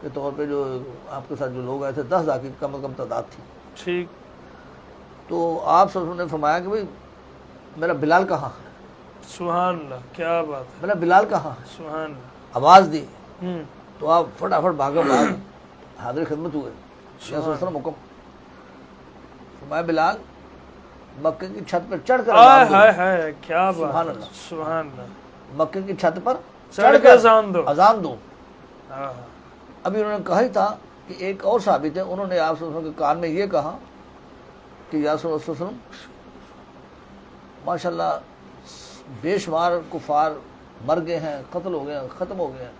کے طور پہ جو آپ کے ساتھ جو لوگ آئے تھے 10,000 کی کم از کم تعداد تھی.
ٹھیک.
تو آپ صلی اللہ علیہ وسلم نے فرمایا کہ بھائی میرا بلال کہاں؟
سبحان اللہ, کیا بات ہے,
میرا بلال کہاں؟
سبحان اللہ.
آواز دی
ہوں,
تو آپ فٹافٹ بھاگا حاضر خدمت ہوئے. یا صلی اللہ علیہ وسلم حکم فرمایا بلال مکے کی چھت پر چڑھ کر
ہائے
اذان دو.
ہائے ہائے, کیا
سبحان
بات ہے,
اللہ.
سبحان اللہ.
مکے کی چھت پر
چڑھ کے اذان دو.
اذان دو.
ہاں,
ابھی انہوں نے کہا ہی تھا کہ ایک اور صحابی تھے, انہوں نے آپ صلی اللہ علیہ وسلم کے کان میں یہ کہا کہ یا صلی اللہ علیہ وسلم ماشاءاللہ بے شمار کفار مر گئے ہیں, قتل ہو گئے ہیں, ختم ہو گئے ہیں,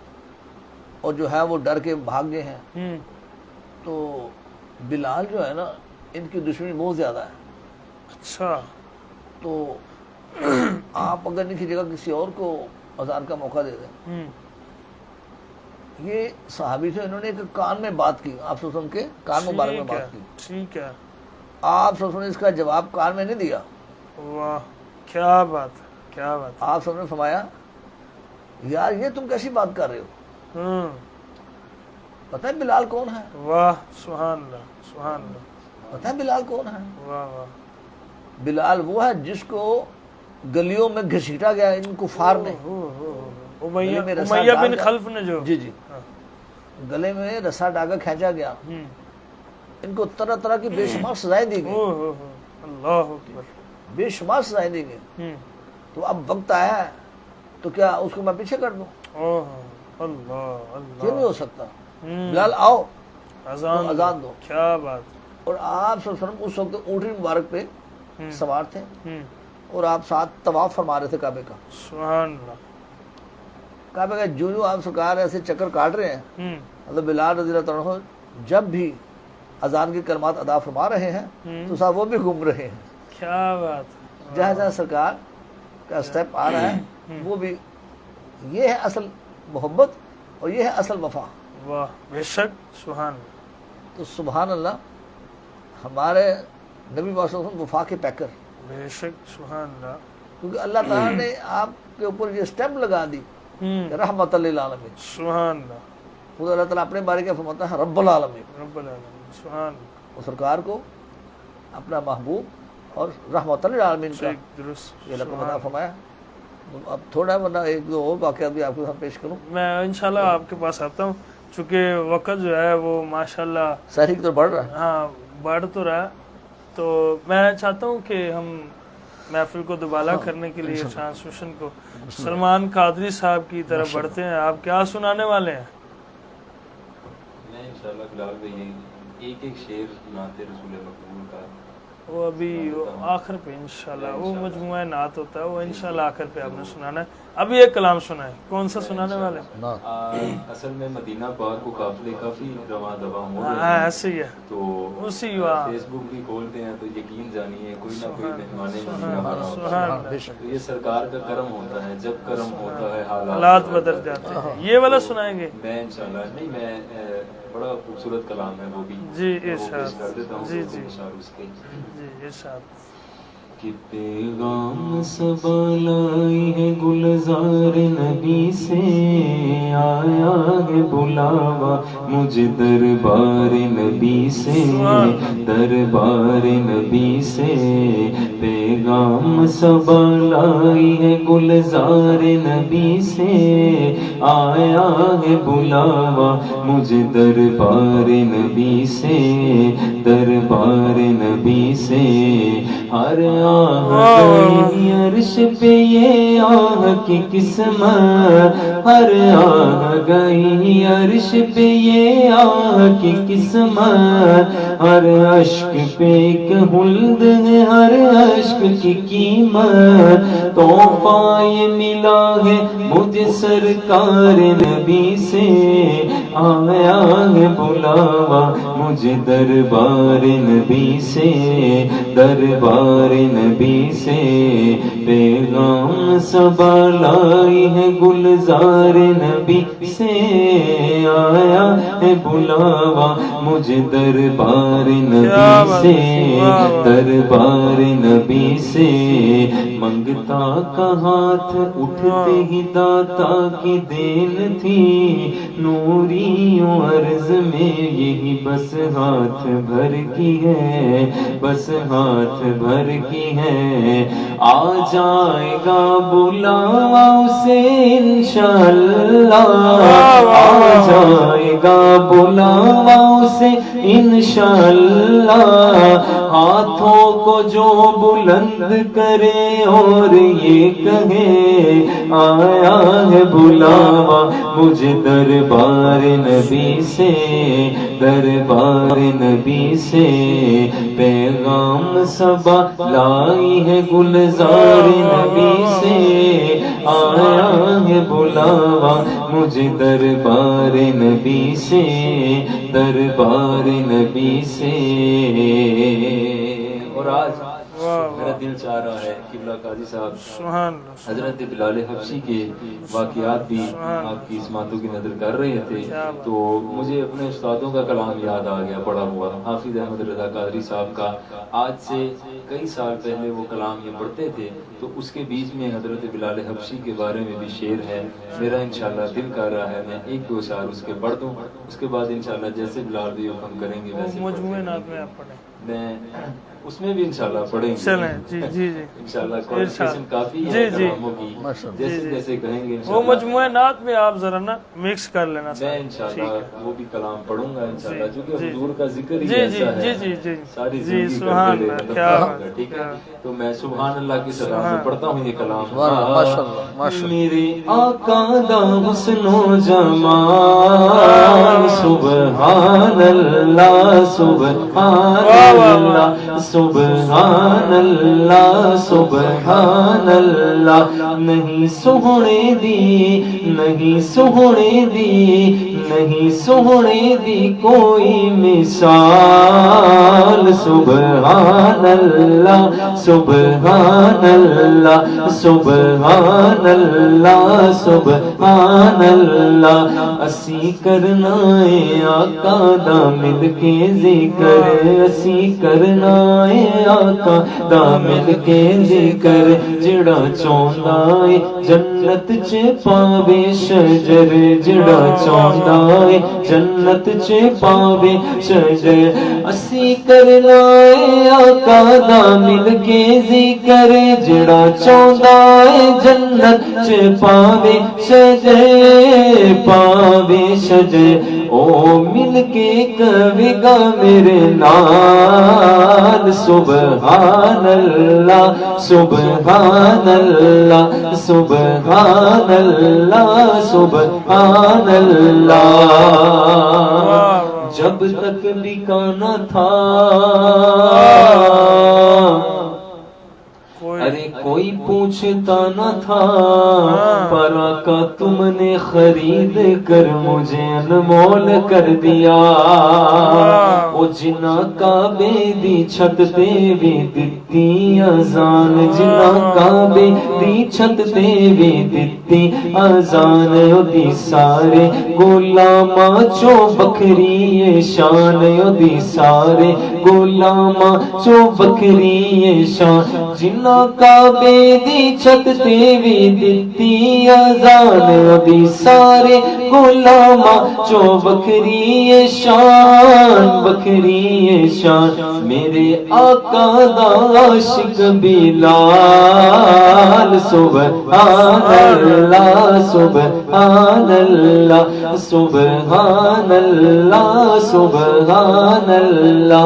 اور جو ہے وہ ڈر کے بھاگ گئے ہیں.
ہوں,
تو بلال جو ہے نا ان کی دشمنی بہت زیادہ ہے.
اچھا.
تو آپ اگر نہیں کی جگہ کسی اور کو اذان کا موقع دے دیں.
ہوں,
یہ صحابی تھے, انہوں نے ایک کان میں بات کی, آپ صلی اللہ علیہ وسلم کے کان مبارک میں
ٹھیک ہے,
بات کی.
ٹھیک ہے.
آپ صلی اللہ علیہ وسلم نے اس کا جواب کان میں نہیں دیا.
واہ, کیا بات ہے, کیا بات ہے.
آپ صلی اللہ علیہ وسلم نے فرمایا یار یہ تم کیسی بات کر رہے ہو,
ہوں,
پتہ ہے بلال کون ہے؟
واہ, سبحان اللہ, سبحان اللہ.
پتہ ہے بلال کون ہے؟
واہ واہ.
بلال وہ ہے جس کو گلیوں میں گھسیٹا گیا ان کفار نے.
امیہ
گلے میں رسا
امیہ
ڈال
بن
کر-
خلف نے جو,
جی جی, گلے میں رسا ڈاگا کھینچا گیا.
ہوں,
ان کو طرح طرح کی بے شمار سزائیں دی گئی,
اللہ اکبر.
بے شمار سزائیں دی گئی.
ہوں,
تو اب وقت آیا ہے تو کیا اس کو میں پیچھے کر دوں؟
اوہ, اللہ
یہ نہیں
اللہ.
ہو سکتا.
ہوں,
بلال آؤ
اذان
تو اذان دو.
کیا بات.
اور آپ صلی اللہ علیہ وسلم اس وقت اونٹنی مبارک پہ
ہوں,
سوار تھے
ہوں,
اور آپ ساتھ طواف فرما رہے تھے کعبے کا.
سبحان اللہ.
کعبے کا جو آپ سرکار ایسے چکر کاٹ رہے ہیں,
ہوں,
حضرت بلال رضی اللہ عنہ جب بھی اذان کی کلمات ادا فرما رہے ہیں تو صاحب وہ بھی گھوم رہے ہیں.
کیا بات.
جہاں جہاں سرکار کا سٹیپ آ رہا ہے وہ بھی, یہ ہے اصل محبت اور یہ ہے اصل وفا.
واہ, بے شک, سبحان اللہ.
تو سبحان اللہ, ہمارے نبی پاک صلی اللہ علیہ وسلم وفا کے پیکر,
بے شک, سبحان اللہ.
کیونکہ اللہ تعالیٰ نے آپ کے اوپر یہ سٹیمپ لگا دی
ہوں,
رحمت للعالمین.
سبحان اللہ.
خود اللہ تعالیٰ اپنے بارے کیا فرماتا ہے, رب العالمین.
رب العالمین, سبحان اللہ.
اور سرکار کو اپنا محبوب اور رحمت للعالمین کا
ٹھیک, درست.
یہ لقب عطا فرمایا. اب تھوڑا ورنہ ایک دو اور واقعات بھی آپ کے ساتھ پیش کروں.
میں انشاءاللہ آپ کے پاس آتا ہوں, چونکہ وقت جو ہے وہ ماشاءاللہ
سحری کی طرف بڑھ رہا ہے.
ہاں بڑھ تو رہا ہے, تو میں چاہتا ہوں کہ ہم محفل کو دوبارہ کرنے کے لیے ٹرانسمیشن کو سلمان قادری صاحب کی طرف بڑھتے ہیں. آپ کیا سنانے والے ہیں؟
میں انشاءاللہ بلال بھائی ایک شعر نعت رسول مقبول کا,
وہ ابھی آخر پہ انشاءاللہ, وہ مجموعہ نعت ہوتا ہے, وہ انشاءاللہ آخر پہ آپ نے سنانا ہے. ابھی ایک کلام سنائیں, کون سا سنانے والے ہیں؟
اصل میں مدینہ پاک کو قافلے کافی رواں دواں ہو رہے
ہاں
ہیں,
ایسے ہی ہے,
تو
اسی وہاں
فیس بک بھی کھولتے ہیں تو یقین جانیے کوئی نہ کوئی مہمان مدینہ
سبحان
بنا ہوتا ہے.
سبحان اللہ.
تو یہ سرکار کا کرم ہوتا ہے, جب کرم ہوتا ہے
حالات بدل جاتے ہیں. یہ والا سنائیں گے؟
میں انشاءاللہ نہیں, میں بڑا خوبصورت کلام ہے وہ بھی,
جی
وہ پیش
ارشاد.
کر دیتا ہوں
جی
تو
جی
اشار اس کے.
جی ارشاد.
کہ پیغام سب لائی ہے گلزار نبی سے, آیا ہے بلاوا مجھے دربار نبی سے, دربار نبی سے. پیغام سب لائی ہے گلزار نبی سے, آیا ہے بلاوا مجھے دربار نبی سے, دربار نبی سے. ہر گئی عرش پہ یہ آہ کی قسمت, ہر گئی عرش پہ یہ آہ کی قسمت. ہر اشک پہ ایک خلد ہے, ہر اشک کی قیمت. تحفہ یہ ملا ہے مجھے سرکار نبی سے, آیا ہے بلاوا مجھے دربار نبی سے, دربار نبی سے. پیغام صبا لائی ہے گلزار نبی سے، آیا ہے بلاوا مجھے دربار نبی سے، دربار نبی سے، منگتا کا ہاتھ اٹھتے ہی داتا کی دین تھی، نوریوں عرض میں یہی بس ہاتھ بھر کی ہے، بس ہاتھ بھر کی ہے، آ جائے گا بلاوا اسے انشاءاللہ، آ جائے گا بلاوا اسے انشاءاللہ، ہاتھوں کو جو بلند کرے اور یہ کہے آیا ہے بلاوا مجھے دربار نبی سے، دربار نبی سے، پیغام صبا لائی ہے گلزار نبی سے، آیا ہے بلاوا مجھے دربار نبی سے، دربار نبی سے۔ اور آج میرا دل چاہ رہا ہے قبلہ قاضی صاحب حضرت بلال حبشی کے واقعات بھی آپ کی اسماتوں کی نظر کر رہے تھے، تو مجھے اپنے استادوں کا کلام یاد آ گیا پڑھا ہوا، حافظ احمد رضا قادری صاحب کا۔ آج سے کئی سال پہلے وہ کلام یہ پڑھتے تھے، تو اس کے بیچ میں حضرت بلال حبشی کے بارے میں بھی شعر ہے، میرا انشاءاللہ دل کر رہا ہے میں ایک دو اشعار اس کے پڑھ دوں، اس کے بعد انشاءاللہ جیسے بلال بھی حکم کریں گے ویسے میں اس میں بھی انشاءاللہ پڑھیں گے،
چلیں جی جی جی
انشاءاللہ کوالفیکیشن کافی ہے کلاموں کی، جیسے جیسے کہیں گے
وہ مجموعہ نعت میں آپ ذرا نا مکس کر لینا،
میں انشاءاللہ وہ بھی کلام پڑھوں گا انشاءاللہ، کیونکہ حضور کا ذکر ہی
جی جی
ایسا
جی
ہے
جی جی
ساری
جی
زندگی
سبحان
کرتے
اللہ،
رہے،
کیا
ٹھیک ہے؟ تو میں سبحان اللہ کی صدا سے پڑھتا ہوں یہ کلام۔
ماشاءاللہ
میرے آقا دا حسن و جمال، سبحان اللہ سبحان اللہ سبحان اللہ سبحان اللہ، نہیں سہنے دی نہیں سہنے دی نہیں سہنے دی کوئی مثال، سبحان اللہ سبحان اللہ سبحان اللہ سبحان اللہ، اسی کرنا ہے آقا دا مل کے ذکر، اسی کرنا ہے آقا دا مل کے ذکر، جڑا چاہندا ہے جنت چ پاوے شجر، جڑا چاہندا ہے جنت چ پاوے شجر، اسی کرنا ہے آقا دا مل کے ذکر، جڑا چاہندا ہے جنت چ پاوے شجر، پاوے شجر، او مل کے کہے گا میرے نال، سبحان اللہ سبحان اللہ سبحان اللہ سبحان اللہ، جب تک لکھانا تھا ارے کوئی پوچھتا نہ تھا، پر آقا تم نے خرید کر مجھے انمول کر دیا، او جنا کعبے دی چھت تے بھی دتی اذان، جنا کعبے دی چھت تے بھی دتی اذان، او دی سارے غلاماں چوں بکھری شان، او دی سارے غلاماں چوں بکھری شان، جنا کعبے دی چھت تے بھی دتی اذان، دی سارے غلاماں چوں بکھری شان، بکھری شان، میرے آقا دا عاشق بلال، سبحان اللہ سبحان اللہ سبحان اللہ سبحان اللہ،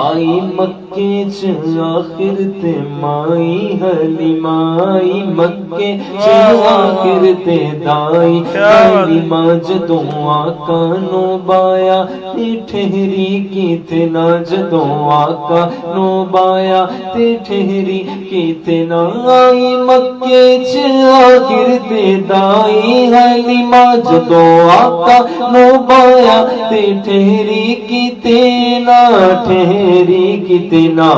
آئی مکے چ آخر تے مائی حلیمہ، آئی مکے چ آخر تے دائی حلیمہ، جدوں آقا نو بایا تے ٹھہری کیتے نہ، جدوں آقا نو بایا تے ٹھہری کیتے نہ، آئی مکے چ آخر تے دائی حلیمہ، جدوں آقا نو بایا تے ٹھہری کیتے نہ، ٹھہری کیتے نہ،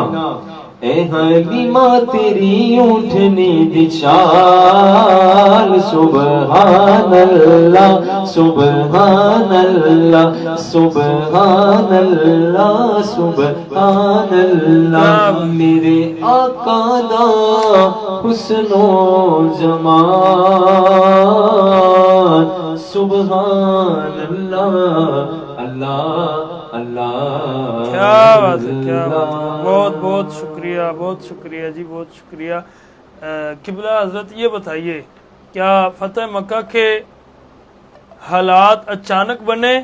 اے حلیمہ تیری اونٹنی دی چال سبحان اللہ سبحان اللہ سبحان اللہ سبحان اللہ میرے آقا دا حسن و جمال سبحان اللہ اللہ اللہ
کیا بات ہے، کیا بات ہے، بہت بہت شکریہ، بہت شکریہ جی، بہت شکریہ۔ قبلہ حضرت یہ بتائیے، کیا فتح مکہ کے حالات اچانک بنے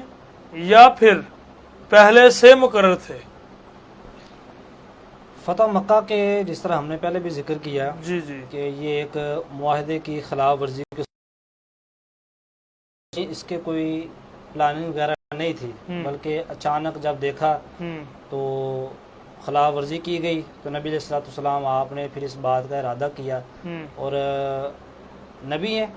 یا پھر پہلے سے مقرر تھے؟
فتح مکہ کے جس طرح ہم نے پہلے بھی ذکر کیا
جی جی،
کہ یہ ایک معاہدے کی خلاف ورزی کے اس کے کوئی پلاننگ وغیرہ نہیں تھی، بلکہ اچانک جب دیکھا تو خلاف ورزی کی گئی تو نبی علیہ الصلوۃ والسلام آپ نے پھر اس بات کا ارادہ کیا، اور نبی ہیں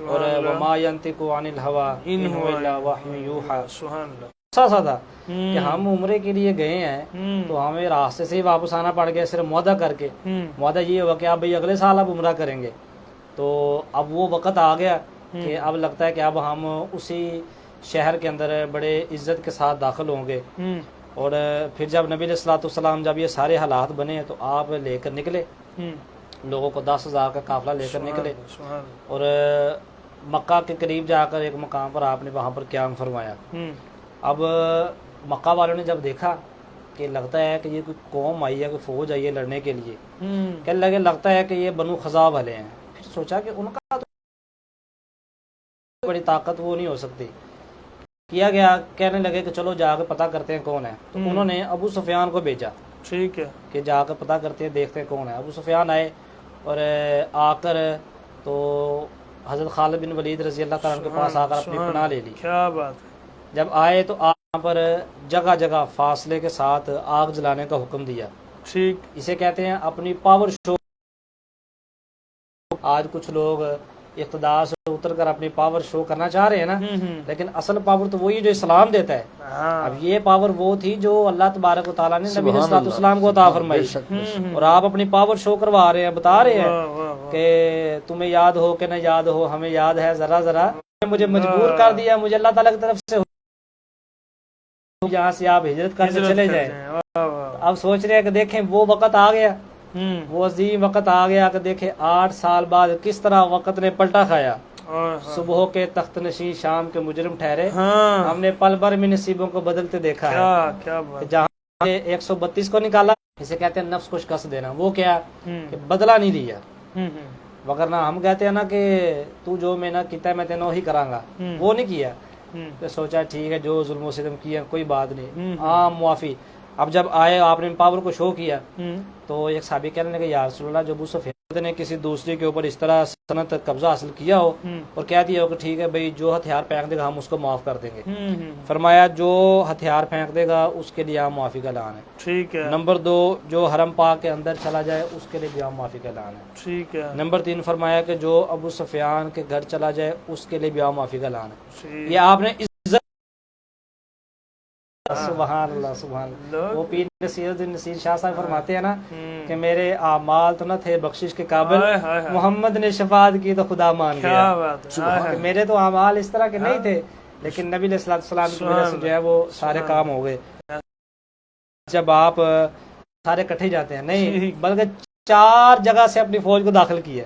اور وما ينطق عن الهوى ان هو الا وحی یوحى،
سبحان اللہ،
سا تھا کہ ہم عمرے کے لیے گئے ہیں تو ہمیں راستے سے ہی واپس آنا پڑ گیا صرف معاہدہ کر کے۔ معاہدہ یہ ہوا کہ آپ بھائی اگلے سال آپ عمرہ کریں گے، تو اب وہ وقت آ گیا کہ اب لگتا ہے کہ اب ہم اسی شہر کے اندر بڑے عزت کے ساتھ داخل ہوں گے، اور پھر جب نبی علیہ الصلوۃ والسلام جب یہ سارے حالات بنے تو آپ لے کر نکلے، لوگوں کو 10,000 کا قافلہ لے کر نکلے، اور مکہ کے قریب جا کر ایک مقام پر آپ نے وہاں پر قیام فرمایا۔ اب مکہ والوں نے جب دیکھا کہ لگتا ہے کہ یہ کوئی قوم آئی ہے، کوئی فوج آئی ہے لڑنے کے لیے، کہنے لگے لگتا ہے کہ یہ بنو خزاع والے ہیں، پھر سوچا کہ ان کا تو بڑی طاقت وہ نہیں ہو سکتی، کیا گیا کہنے لگے کہ چلو جا کے پتہ کرتے ہیں کون ہے، تو انہوں نے ابو سفیان کو بھیجا،
ٹھیک ہے،
کہ جا کر پتہ کرتے ہیں دیکھتے ہیں کون ہے۔ ابو سفیان آئے اور آ کر تو حضرت خالد بن ولید رضی اللہ تعالیٰ عنہ کے پاس آ کر اپنی پناہ لے لی۔
کیا بات ہے،
جب آئے تو یہاں پر جگہ جگہ فاصلے کے ساتھ آگ جلانے کا حکم دیا،
ٹھیک،
اسے کہتے ہیں اپنی پاور شو۔ آج کچھ لوگ اقتدار سے اتر کر اپنی پاور شو کرنا چاہ رہے ہیں نا، لیکن اصل پاور تو وہی جو اسلام دیتا ہے۔ اب یہ پاور وہ تھی جو اللہ تبارک و تعالیٰ نے نبی علیہ الصلوۃ والسلام کو عطا فرمائی، اور آپ اپنی پاور شو کروا رہے ہیں، بتا رہے ہیں کہ تمہیں یاد ہو کہ نہ یاد ہو، ہمیں یاد ہے، ذرا ذرا مجھے مجبور کر دیا، مجھے اللہ تعالیٰ کی طرف سے یہاں سے آپ ہجرت کر کے چلے جائیں۔ اب سوچ رہے ہیں کہ دیکھیں وہ وقت آ گیا، وہ عظیم وقت آ گیا کہ دیکھیں 8 سال بعد کس طرح وقت نے پلٹا کھایا۔ صبح کے تخت نشین شام کے مجرم ٹھہرے، ہم نے پل بھر میں نصیبوں کو بدلتے دیکھا ہے۔ جہاں 132 کو نکالا، اسے کہتے ہیں نفس کو شکست دینا، وہ کیا کہ بدلہ نہیں لیا، وگرنہ ہم کہتے ہیں نا کہ تو جو میں نہ کیتا ہے میں تینوں ہی کراں گا، وہ نہیں کیا، تو سوچا ٹھیک ہے جو ظلم و ستم کیا کوئی بات نہیں، عام معافی۔ اب جب آئے آپ نے پاور کو شو کیا تو ایک صحابی کہنے لگے یا رسول اللہ، جو ابو سفیان نے کسی دوسرے کے اوپر اس طرح سلطنت قبضہ حاصل کیا ہو اور کہہ دیا ہو کہ ٹھیک ہے بھائی جو ہتھیار پھینک دے گا ہم اس کو معاف کر دیں گے، فرمایا جو ہتھیار پھینک دے گا اس کے لیے عام معافی کا اعلان ہے،
ٹھیک ہے۔
نمبر 2 جو حرم پاک کے اندر چلا جائے اس کے لیے بھی عام معافی کا اعلان ہے،
ٹھیک ہے۔
نمبر 3 فرمایا کہ جو ابو سفیان کے گھر چلا جائے اس کے لیے بھی عام معافی کا اعلان ہے۔ یہ آپ نے سبحان اللہ سبحان اللہ۔ وہ پیر نصیر الدین نصیر شاہ صاحب فرماتے ہیں نا کہ میرے اعمال تو نہ تھے بخشش کے قابل، محمد نے شفاعت کی تو خدا مان گیا۔ میرے تو اعمال اس طرح کے نہیں تھے، لیکن نبی علیہ الصلوۃ والسلام کی وجہ سے جو ہے وہ سارے کام ہو گئے۔ جب آپ سارے کٹھے جاتے ہیں نہیں بلکہ 4 جگہ سے اپنی فوج کو داخل کیا،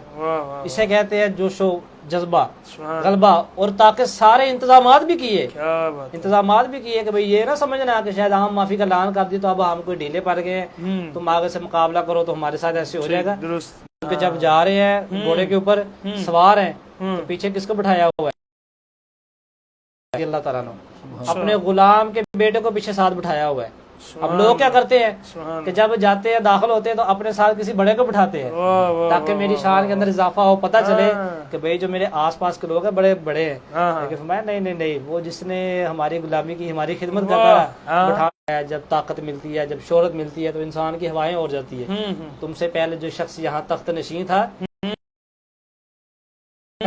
اسے کہتے ہیں جوش و جذبہ، غلبہ، اور تاکہ سارے انتظامات بھی کیے کہ بھئی یہ نہ سمجھنا کہ شاید ہم معافی کا اعلان کر دی تو اب ہم کوئی ڈھیلے پڑ گئے ہیں، تم آگے سے مقابلہ کرو تو ہمارے ساتھ ایسے ہو جائے گا۔ کیونکہ جب جا رہے ہیں گھوڑے کے اوپر سوار ہیں تو پیچھے کس کو بٹھایا ہوا ہے؟ اللہ تعالیٰ نے اپنے غلام کے بیٹے کو پیچھے ساتھ بٹھایا ہوا ہے۔ اب لوگ کیا کرتے ہیں کہ جب جاتے ہیں داخل ہوتے ہیں تو اپنے ساتھ کسی بڑے کو بٹھاتے ہیں تاکہ میری شان کے اندر اضافہ ہو، پتہ چلے کہ بھئی جو میرے آس پاس کے لوگ ہیں بڑے بڑے ہیں، لیکن فرمایا نہیں، وہ جس نے ہماری غلامی کی، ہماری خدمت کرتا ہے بٹھایا ہے۔ جب طاقت ملتی ہے، جب شہرت ملتی ہے تو انسان کی ہوائیں اور جاتی ہے۔ تم سے پہلے جو شخص یہاں تخت نشین تھا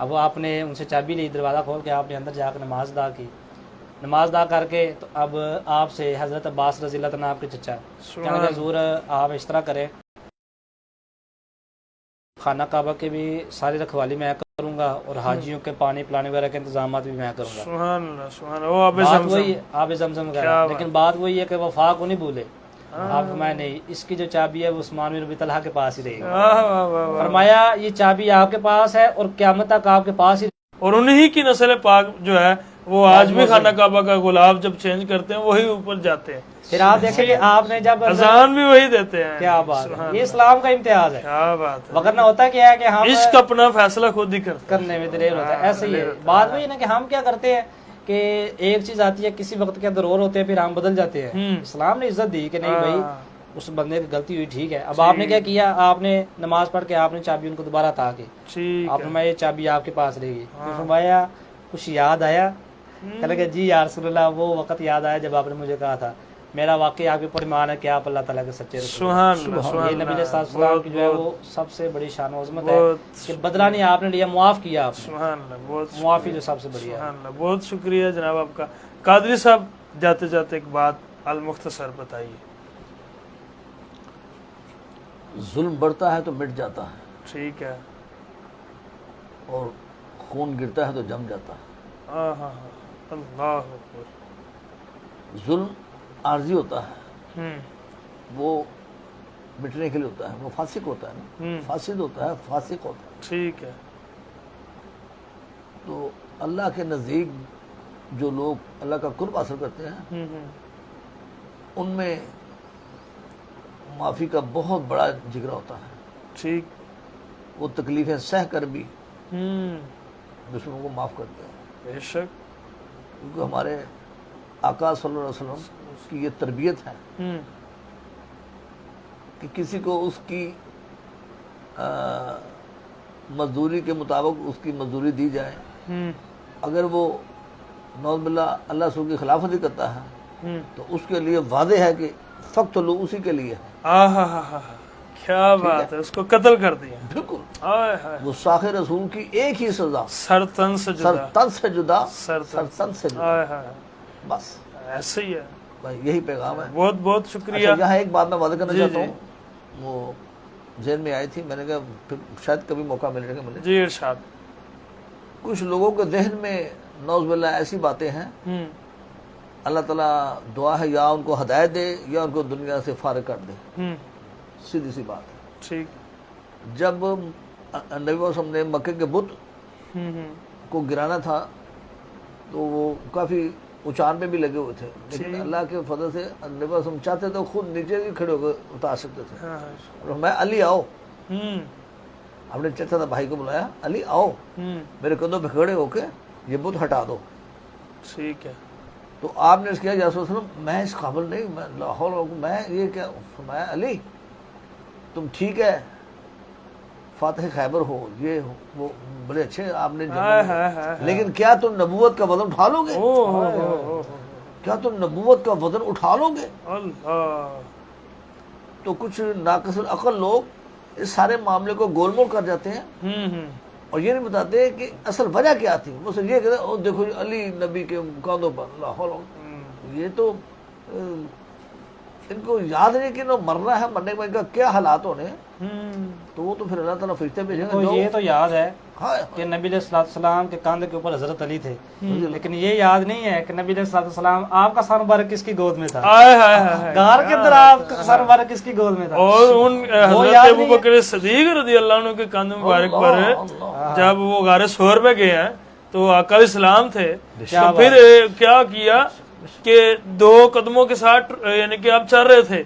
اب آپ نے ان سے چابی لی, دروازہ کھول کے آپ نے اندر جا کے نماز ادا کی. نماز ادا کر کے تو اب آپ سے حضرت عباس رضی اللہ عنہ آپ کے چچا کہنے لگے حضور آپ اس طرح کریں, خانہ کعبہ کے بھی ساری رکھوالی میں کروں گا اور حاجیوں کے پانی پلانے وغیرہ کے انتظامات بھی میں کروں گا.
سبحان اللہ سبحان اللہ.
بات وہی آب زمزم وغیرہ, لیکن بات وہی ہے کہ وفا کو نہیں بھولے. آپ فرمایا نہیں, اس کی جو چابی ہے وہ عثمان بن ربیع طلحہ کے پاس ہی رہے گی. فرمایا یہ چابی آپ کے پاس ہے اور قیامت تک آپ کے پاس ہی,
اور انہی کی نسل پاک جو ہے وہ آج بھی خانہ کعبہ کا غلاف جب چینج کرتے ہیں وہی اوپر جاتے ہیں.
پھر آپ دیکھیں کہ آپ نے جب
اذان بھی وہی دیتے ہیں.
کیا بات ہے, یہ اسلام کا امتیاز ہے.
کیا بات ہے.
وگرنہ ہوتا کیا ہے کہ ہم
عشق اپنا فیصلہ خود ہی
کرنے میں دلیر ہوتا ہے. ایسے ہی ہے بات وہی ہے نا کہ ہم کیا کرتے ہیں کہ ایک چیز آتی ہے کسی وقت کے اندر اور ہوتے ہیں پھر ہم بدل جاتے ہیں. اسلام نے عزت دی کہ نہیں بھائی اس بندے کی غلطی ہوئی ٹھیک ہے. اب آپ نے کیا کیا, آپ نے نماز پڑھ کے آپ نے چابی ان کو دوبارہ عطا کی. آپ فرمایا یہ چابی آپ کے پاس رہے گی. فرمایا کچھ یاد آیا, کہنے لگے جی یا رسول اللہ وہ وقت یاد آیا جب آپ نے مجھے کہا تھا میرا واقعی آپ کے اوپر ایمان ہے کہ آپ اللہ تعالیٰ کے سچے رسول. یہ نبی علیہ السلام کی جو ہے وہ سب سے بڑی شان و عظمت ہے کہ بدلہ نہیں آپ نے لیا, معاف کیا آپ نے. معافی جو سب سے بڑی ہے.
بہت شکریہ جناب آپ کا. قادری صاحب جاتے جاتے ایک بات المختصر بتائیے.
ظلم بڑھتا ہے تو مٹ جاتا ہے,
ٹھیک ہے,
اور خون گرتا ہے تو جم جاتا ہے.
اللہ اکبر.
ظلم عارضی ہوتا ہے, وہ مٹنے کے لیے ہوتا ہے, وہ فاسق ہوتا ہے نا, فاسد ہوتا ہے, فاسق ہوتا ہے.
ٹھیک ہے.
تو اللہ کے نزدیک جو لوگ اللہ کا قرب حاصل کرتے ہیں ان میں معافی کا بہت بڑا جگرا ہوتا ہے.
ٹھیک.
وہ تکلیفیں سہ کر بھی دشمنوں کو معاف کرتے ہیں.
بے شک.
کیونکہ ہمارے آقا صلی اللہ علیہ وسلم کی یہ تربیت ہے کہ کسی کو اس کی مزدوری کے مطابق اس کی مزدوری دی جائے. اگر وہ نعوذ باللہ اللہ رسول کی خلافت کرتا ہے تو اس کے لیے واضح ہے کہ فقط لو اسی کے لیے ہے.
کیا بات ہے, اس کو قتل کر دیا.
بالکل. وہ ساخ رسول کی ایک ہی سزا,
سر تن سے جدا,
سر تن سے جدا,
سر
تن سے جدا. بس
ایسے ہی ہے.
یہی پیغام ہے.
بہت بہت شکریہ.
یہاں ایک بات میں واضح کرنا چاہتا ہوں, وہ ذہن میں آئی تھی, میں نے کہا پھر شاید کبھی موقع ملے گا مجھے.
جی ارشاد.
کچھ لوگوں کے ذہن میں نعوذ باللہ ایسی باتیں ہیں, اللہ تعالیٰ دعا ہے یا ان کو ہدایت دے یا ان کو دنیا سے فارغ کر دے. سیدھی سی بات ہے.
ٹھیک.
جب نبی صلی اللہ علیہ وسلم نے مکے کے بت کو گرانا تھا تو وہ کافی اونچان میں بھی لگے ہوئے تھے, لیکن اللہ کے فضل سے نبی صلی اللہ علیہ وسلم چاہتے تو خود نیچے بھی کھڑے ہو کے اتار سکتے تھے. اور میں علی آؤ, ہم نے چچا تھا بھائی کو بلایا, علی آؤ میرے قدموں پہ کھڑے ہو کے یہ بت ہٹا دو.
ٹھیک ہے.
تو آپ نے اس کیا یا رسول اللہ میں اس قابل نہیں, میں لاہور میں یہ کیا. فرمایا علی تم ٹھیک ہے, فاتح خیبر ہو, یہ ہو, وہ بڑے اچھے آپ نے, لیکن کیا تم نبوت کا وزن اٹھا لو گے؟ کیا تم نبوت کا وزن اٹھا لو گے؟ تو کچھ ناقص العقل لوگ اس سارے معاملے کو گول مول کر جاتے ہیں اور یہ نہیں بتاتے کہ اصل وجہ کیا تھی. وہ صرف یہ کہتے ہیں دیکھو علی نبی کے کاندھوں پر لاہور. یہ تو ان کو یاد نہیں کہ مرنا ہے, مرنے کے بعد ان کا کیا حالات ہونے, تو وہ تو پھر اللہ تعالیٰ فرشتے بھیجیں گے.
یہ تو یاد ہے کہ نبی علیہ السلام کے کاندھے کے اوپر حضرت علی تھے, لیکن یہ یاد نہیں ہے کہ نبی علیہ السلام آپ کا سر مبارک کس کی گود میں تھا, غار کے اندر آپ کا سر مبارک کس کی گود میں تھا.
اور ان حضرت ابوبکر صدیق رضی اللہ عنہ کے کاندھے مبارک پر جب وہ غار ثور میں گئے ہیں تو آقا اسلام تھے, تو پھر کیا کیا کہ دو قدموں کے ساتھ یعنی کہ آپ چل رہے تھے,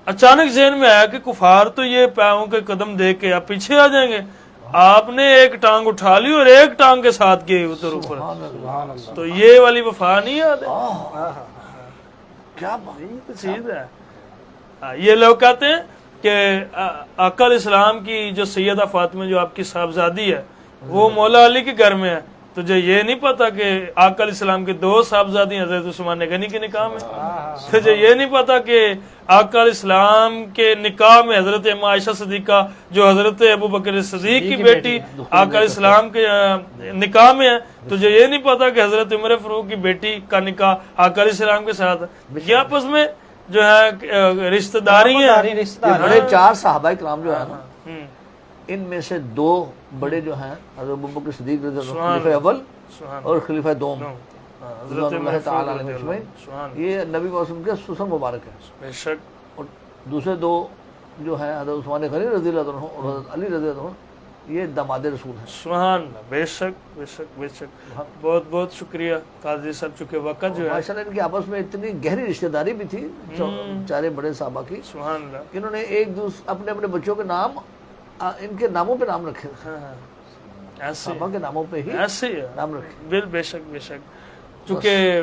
اچانک ذہن میں آیا کہ کفار تو یہ پاؤں کے قدم دیکھ کے آپ پیچھے آ جائیں گے. آپ نے ایک ٹانگ اٹھا لی اور ایک ٹانگ کے ساتھ گئے ادھر اوپر. تو یہ والی وفا نہیں یاد ہے,
کیا
چیز ہے. یہ لوگ کہتے ہیں کہ آقا علیہ السلام کی جو سیدہ فاطمہ جو آپ کی صاحبزادی ہے وہ مولا علی کے گھر میں ہے, تجھے یہ نہیں پتا کہ آقا علیہ السلام کے 2 صاحبزادی حضرت عثمان غنی کے نکاح میں؟ تجھے یہ نہیں پتا کہ آقا علیہ السلام کے نکاح میں حضرت عائشہ صدیقہ جو حضرت ابو بکر صدیق کی بیٹی آقا علیہ السلام کے نکاح میں ہے؟ تجھے یہ نہیں پتا کہ حضرت عمر فاروق کی بیٹی کا نکاح آقا علیہ السلام کے ساتھ ہے؟ یہ آپس میں جو ہے رشتہ داری ہیں.
یہ بڑے 4 صحابہ کرام جو ہے نا، ان میں سے 2 بڑے جو ہیں حضرت ابوبکر صدیق رضی اللہ عنہ خلیفہ اول اور خلیفہ دوم رضوان اللہ تعالی علیہ اجمعین، یہ نبی وسلم کے سسن مبارک ہے.
بے شک.
اور دوسرے 2 جو ہیں حضرت عثمان غنی رضی اللہ عنہ اور حضرت علی رضی اللہ عنہ، یہ داماد رسول ہیں.
سبحان اللہ. بے شک بے شک بے شک. بہت بہت شکریہ قاضی صاحب، چونکہ وقت جو ہے
ماشاءاللہ ان کی آپس میں اتنی گہری رشتہ داری بھی تھی 4 بڑے صحابہ کی.
سبحان اللہ.
انہوں نے ایک دوسرے اپنے اپنے بچوں کے نام ان کے ناموں پہ نام رکھے،
ایسے
صحابہ کے ناموں پہ ہی
ایسے
نام رکھے.
بے شک بے شک. چونکہ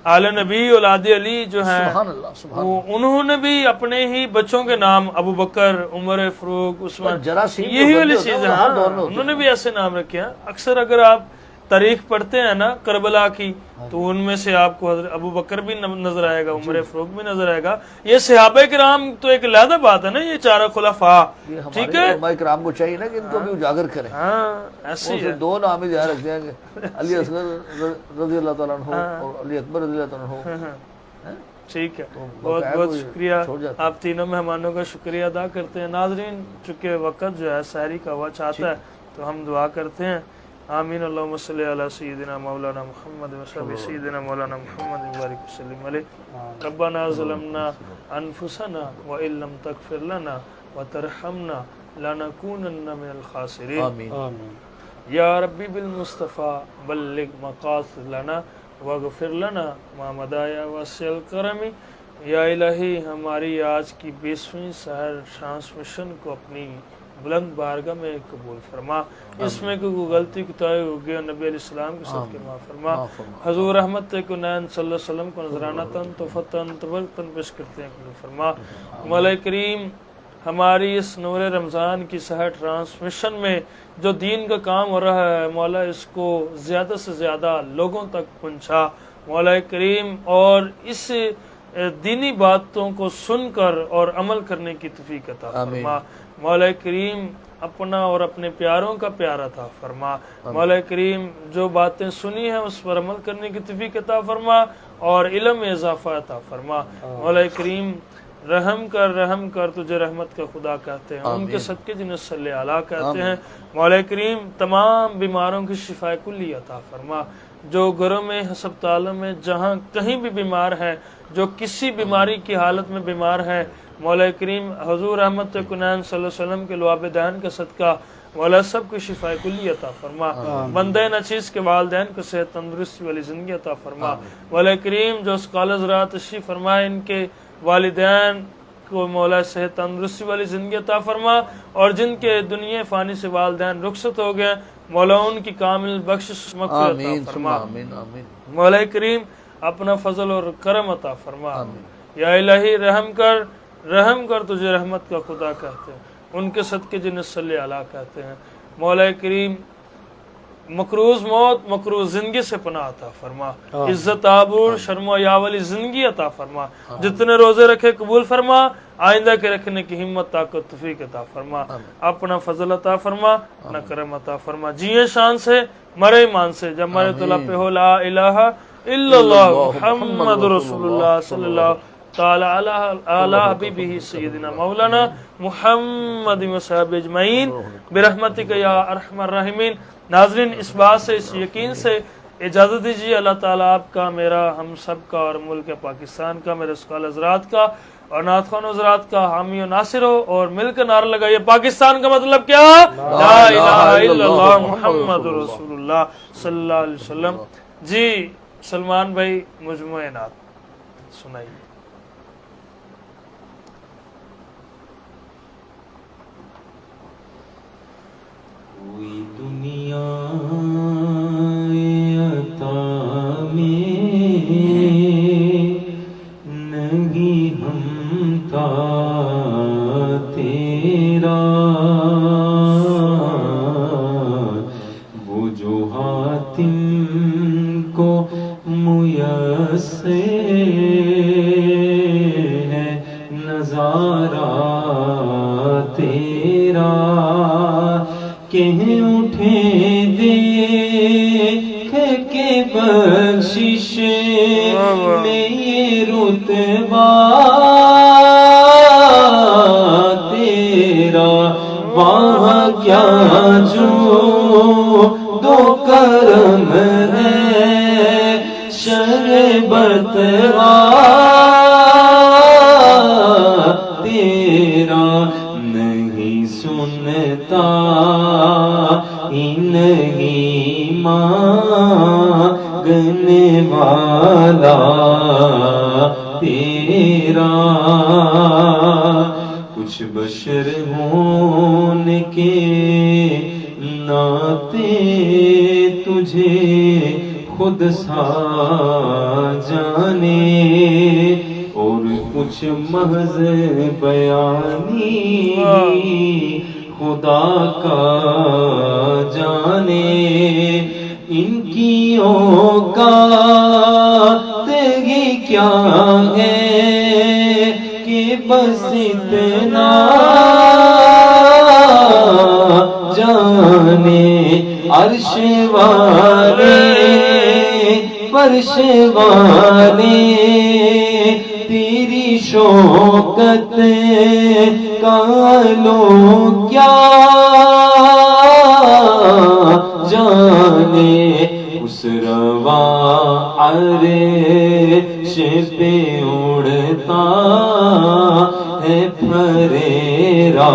آل نبی اولاد علی جو ہیں
سبحان اللہ سبحان اللہ.
انہوں نے بھی اپنے ہی بچوں کے نام ابو بکر، عمر فاروق، عثمان،
جراثیم
یہی والی
ہوتا ہے،
چیزیں
ہر دور میں ہوتی
انہوں نے بھی ایسے نام رکھے ہیں. اکثر اگر آپ تاریخ پڑھتے ہیں نا کربلا کی، تو ان میں سے آپ کو حضرت ابو بکر بھی نظر آئے گا، عمر فاروق بھی نظر آئے گا. یہ صحابہ کرام تو ایک علیحدہ بات ہے نا، یہ 4 خلفاء. ٹھیک ہے،
علماء کرام کو چاہیے نا کہ ان کو بھی اجاگر کریں.
ہاں ایسے ہی ہے.
2 نام ہی یاد رکھتے ہیں کہ علی اصغر رضی اللہ تعالیٰ عنہ اور علی اکبر رضی اللہ تعالیٰ عنہ.
ٹھیک ہے، بہت بہت شکریہ. آپ تینوں مہمانوں کا شکریہ ادا کرتے ہیں. ناظرین، چونکہ وقت جو ہے سحری کا ہوا چاہتا ہے تو ہم دعا کرتے ہیں. آمین. اللہم صلی علی سیدنا مولانا محمد و سیدنا مولانا محمد بارک وسلم علیہ. ربنا ظلمنا انفسنا وان لم تغفر لنا وترحمنا لنکونن من الخاسرین.
آمین.
یا ربی بالمصطفیٰ بلغ مقاصدنا واغفر لنا ما مدایا واسع الکرم. یا الہی، ہماری آج کی 20ویں سحر ٹرانسمیشن کو اپنی بلند بارگاہ میں قبول فرما. اس میں کوئی غلطی کوتاہی ہوگی اور نبی علیہ السلام کے صدقے معاف فرما. حضور رحمت کنین صلی اللہ علیہ وسلم کو نذرانہ تن تحفتن تبرکن پیش کرتے ہیں قبول فرما. مولا کریم، ہماری اس نور رمضان کی سحر ٹرانسمیشن میں جو دین کا کام ہو رہا ہے، مولا اس کو زیادہ سے زیادہ لوگوں تک پہنچا مولا کریم، اور اس دینی باتوں کو سن کر اور عمل کرنے کی توفیق عطا فرما. مولا کریم، اپنا اور اپنے پیاروں کا پیار عطا فرما. مولا کریم، جو باتیں سنی ہیں اس پر عمل کرنے کی توفیق عطا فرما اور علم میں اضافہ عطا فرما. مولا کریم، رحم کر تجھے رحمت کا خدا کہتے ہیں، ان کے صدقے جنہیں صلی اللہ کہتے ہیں. مولا کریم، تمام بیماروں کی شفا کلی عطا فرما. جو گھروں میں، ہسپتالوں میں، جہاں کہیں بھی بیمار ہے، جو کسی بیماری کی حالت میں بیمار ہے، مولا کریم حضور رحمت کنان صلی اللہ علیہ وسلم کے لعاب دہن کا صدقہ مولا سب کو شفا کلی عطا فرما. بندہ نچیز کے والدین کو صحت تندرستی والی زندگی عطا فرما. مولا کریم، جو اسکال حضرات تشریف فرمائے، ان کے والدین کو مولا صحت تندرستی والی زندگی عطا فرما، اور جن کے دنیا فانی سے والدین رخصت ہو گئے، مولا ان کی کامل بخشش مغفرت عطا فرما. مولا کریم، اپنا فضل اور کرم عطا فرما. یا الہی، رحم کر تجھے رحمت کا خدا کہتے ہیں، ان کے صدقے جنہیں صلی اللہ کہتے ہیں. مولا کریم، مقروض موت، مقروض زندگی سے پناہ عطا فرما. عزت آبور، شرم و حیا والی زندگی عطا فرما. جتنے روزے رکھے قبول فرما، آئندہ کے رکھنے کی ہمت، طاقت، توفیق عطا فرما. اپنا فضل عطا فرما، اپنا کرم عطا فرما. جیے شان سے، مرے ایمان سے. جب مرے طلب پہ ہو لا الہ الا اللہ محمد رسول اللہ صلی اللہ تعالی علی حبیبہ سیدنا مولانا محمد و صحابہ اجمعین برحمتک یا ارحم الراحمین. ناظرین، اس بات سے، اس یقین سے اجازت دیجیے، اللہ تعالیٰ آپ کا، میرا، ہم سب کا اور ملک پاکستان کا، میرے اسکال حضرات کا اور نعت خوان حضرات کا حامی و ناصر ہو. اور مل کر نعرہ لگائیے، پاکستان کا مطلب کیا؟ لا الہ الا اللہ محمد رسول اللہ صلی اللہ علیہ وسلم. جی سلمان بھائی، مجموعہ نعت سنائیے.
کوئی دنیا عطا میں نہیں ہمتا تیرا، وہ جو حاتم تیرا کہہ اٹھے دیکھ کے بخشش میں یہ رتبہ تیرا، وہاں کیا جو دو کرم ہے شربت تیرا، نہیں سنتا نہیں مانگنے والا تیرا، کچھ بشر ہونے کے ناطے تجھے خود سا جانے، اور کچھ محض بیانی خدا کا جانے، ان کی اوقات ہی کیا ہے کہ بس اتنا جانے، عرش والے فرش والے تیری شوکت کا لو کیا جانے، اس روا عرش پہ اڑتا ہے پھریرا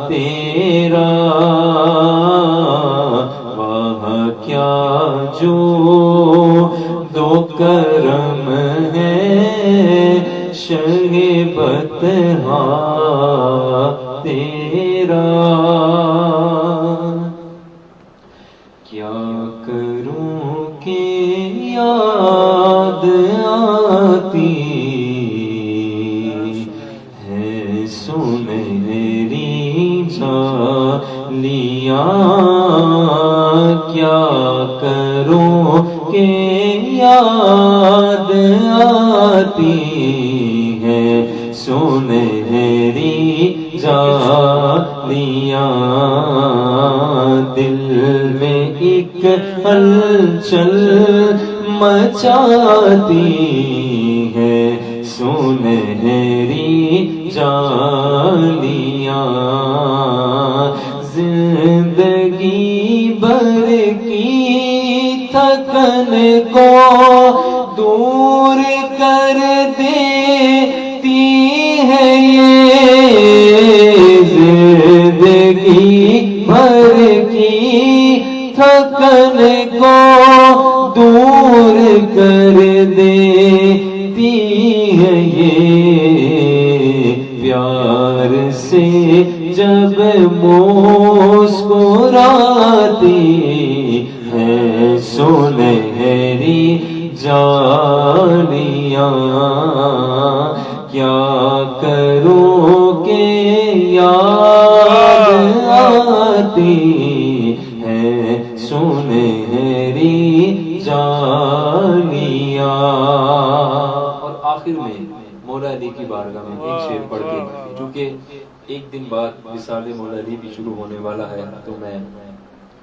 تیرا، وہاں کیا جو دو کرم ہے شریبت تیرا، کیا کروں کہ یاد آتی ہے سنہری جھالیاں، کیا کروں کہ یاد آتی ہے سنہری جھالیاں، دل میں ایک ہلچل مچاتی ہے سنہری جھالیاں، زندگی بھر کی تھکن کو دور کر دیتی ہے یہ، زندگی بھر کی تھکن کو دور کر دیتی ہے یہ، پیار سے جب مسکراتی ہے سنہری جھالیاں، کیا کروں کہ یاد آتی ہے سنہری جھالیاں۔ اور آخر میں مولا علی کی بارگاہ میں ایک شعر پڑھ کے، چونکہ ایک دن بعد وصال مولا علی بھی شروع ہونے والا ہے، تو میں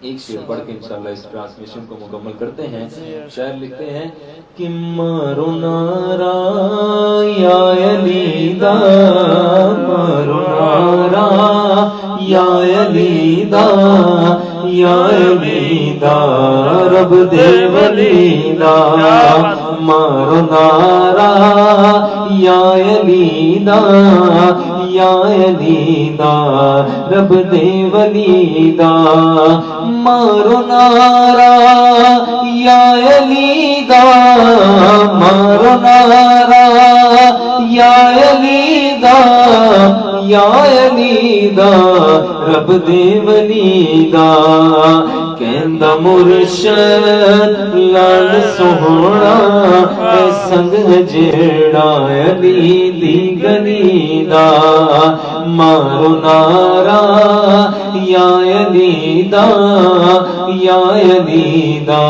ایک شعر پڑھ کے انشاءاللہ اس ٹرانسمیشن کو مکمل کرتے ہیں۔ شاعر لکھتے ہیں کہ مارو نارا یا علی دا، مارو نارا یا علی دا، یا علی دا رب دے ولی دا، مارو نارا یا علی دا، یا علی دا رب دے ولی دا، مارو نارا یا علی دا، مارو نارا یا علی دا، یا علی دا رب دے ولی دا، کہندا مرشد لال سوہنا اے سنگ جیڑا علی دی گلی دا، مارو نارا یا علی دا، یا علی دا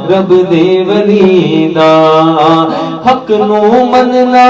رب دے ولی دا، حق نو مننا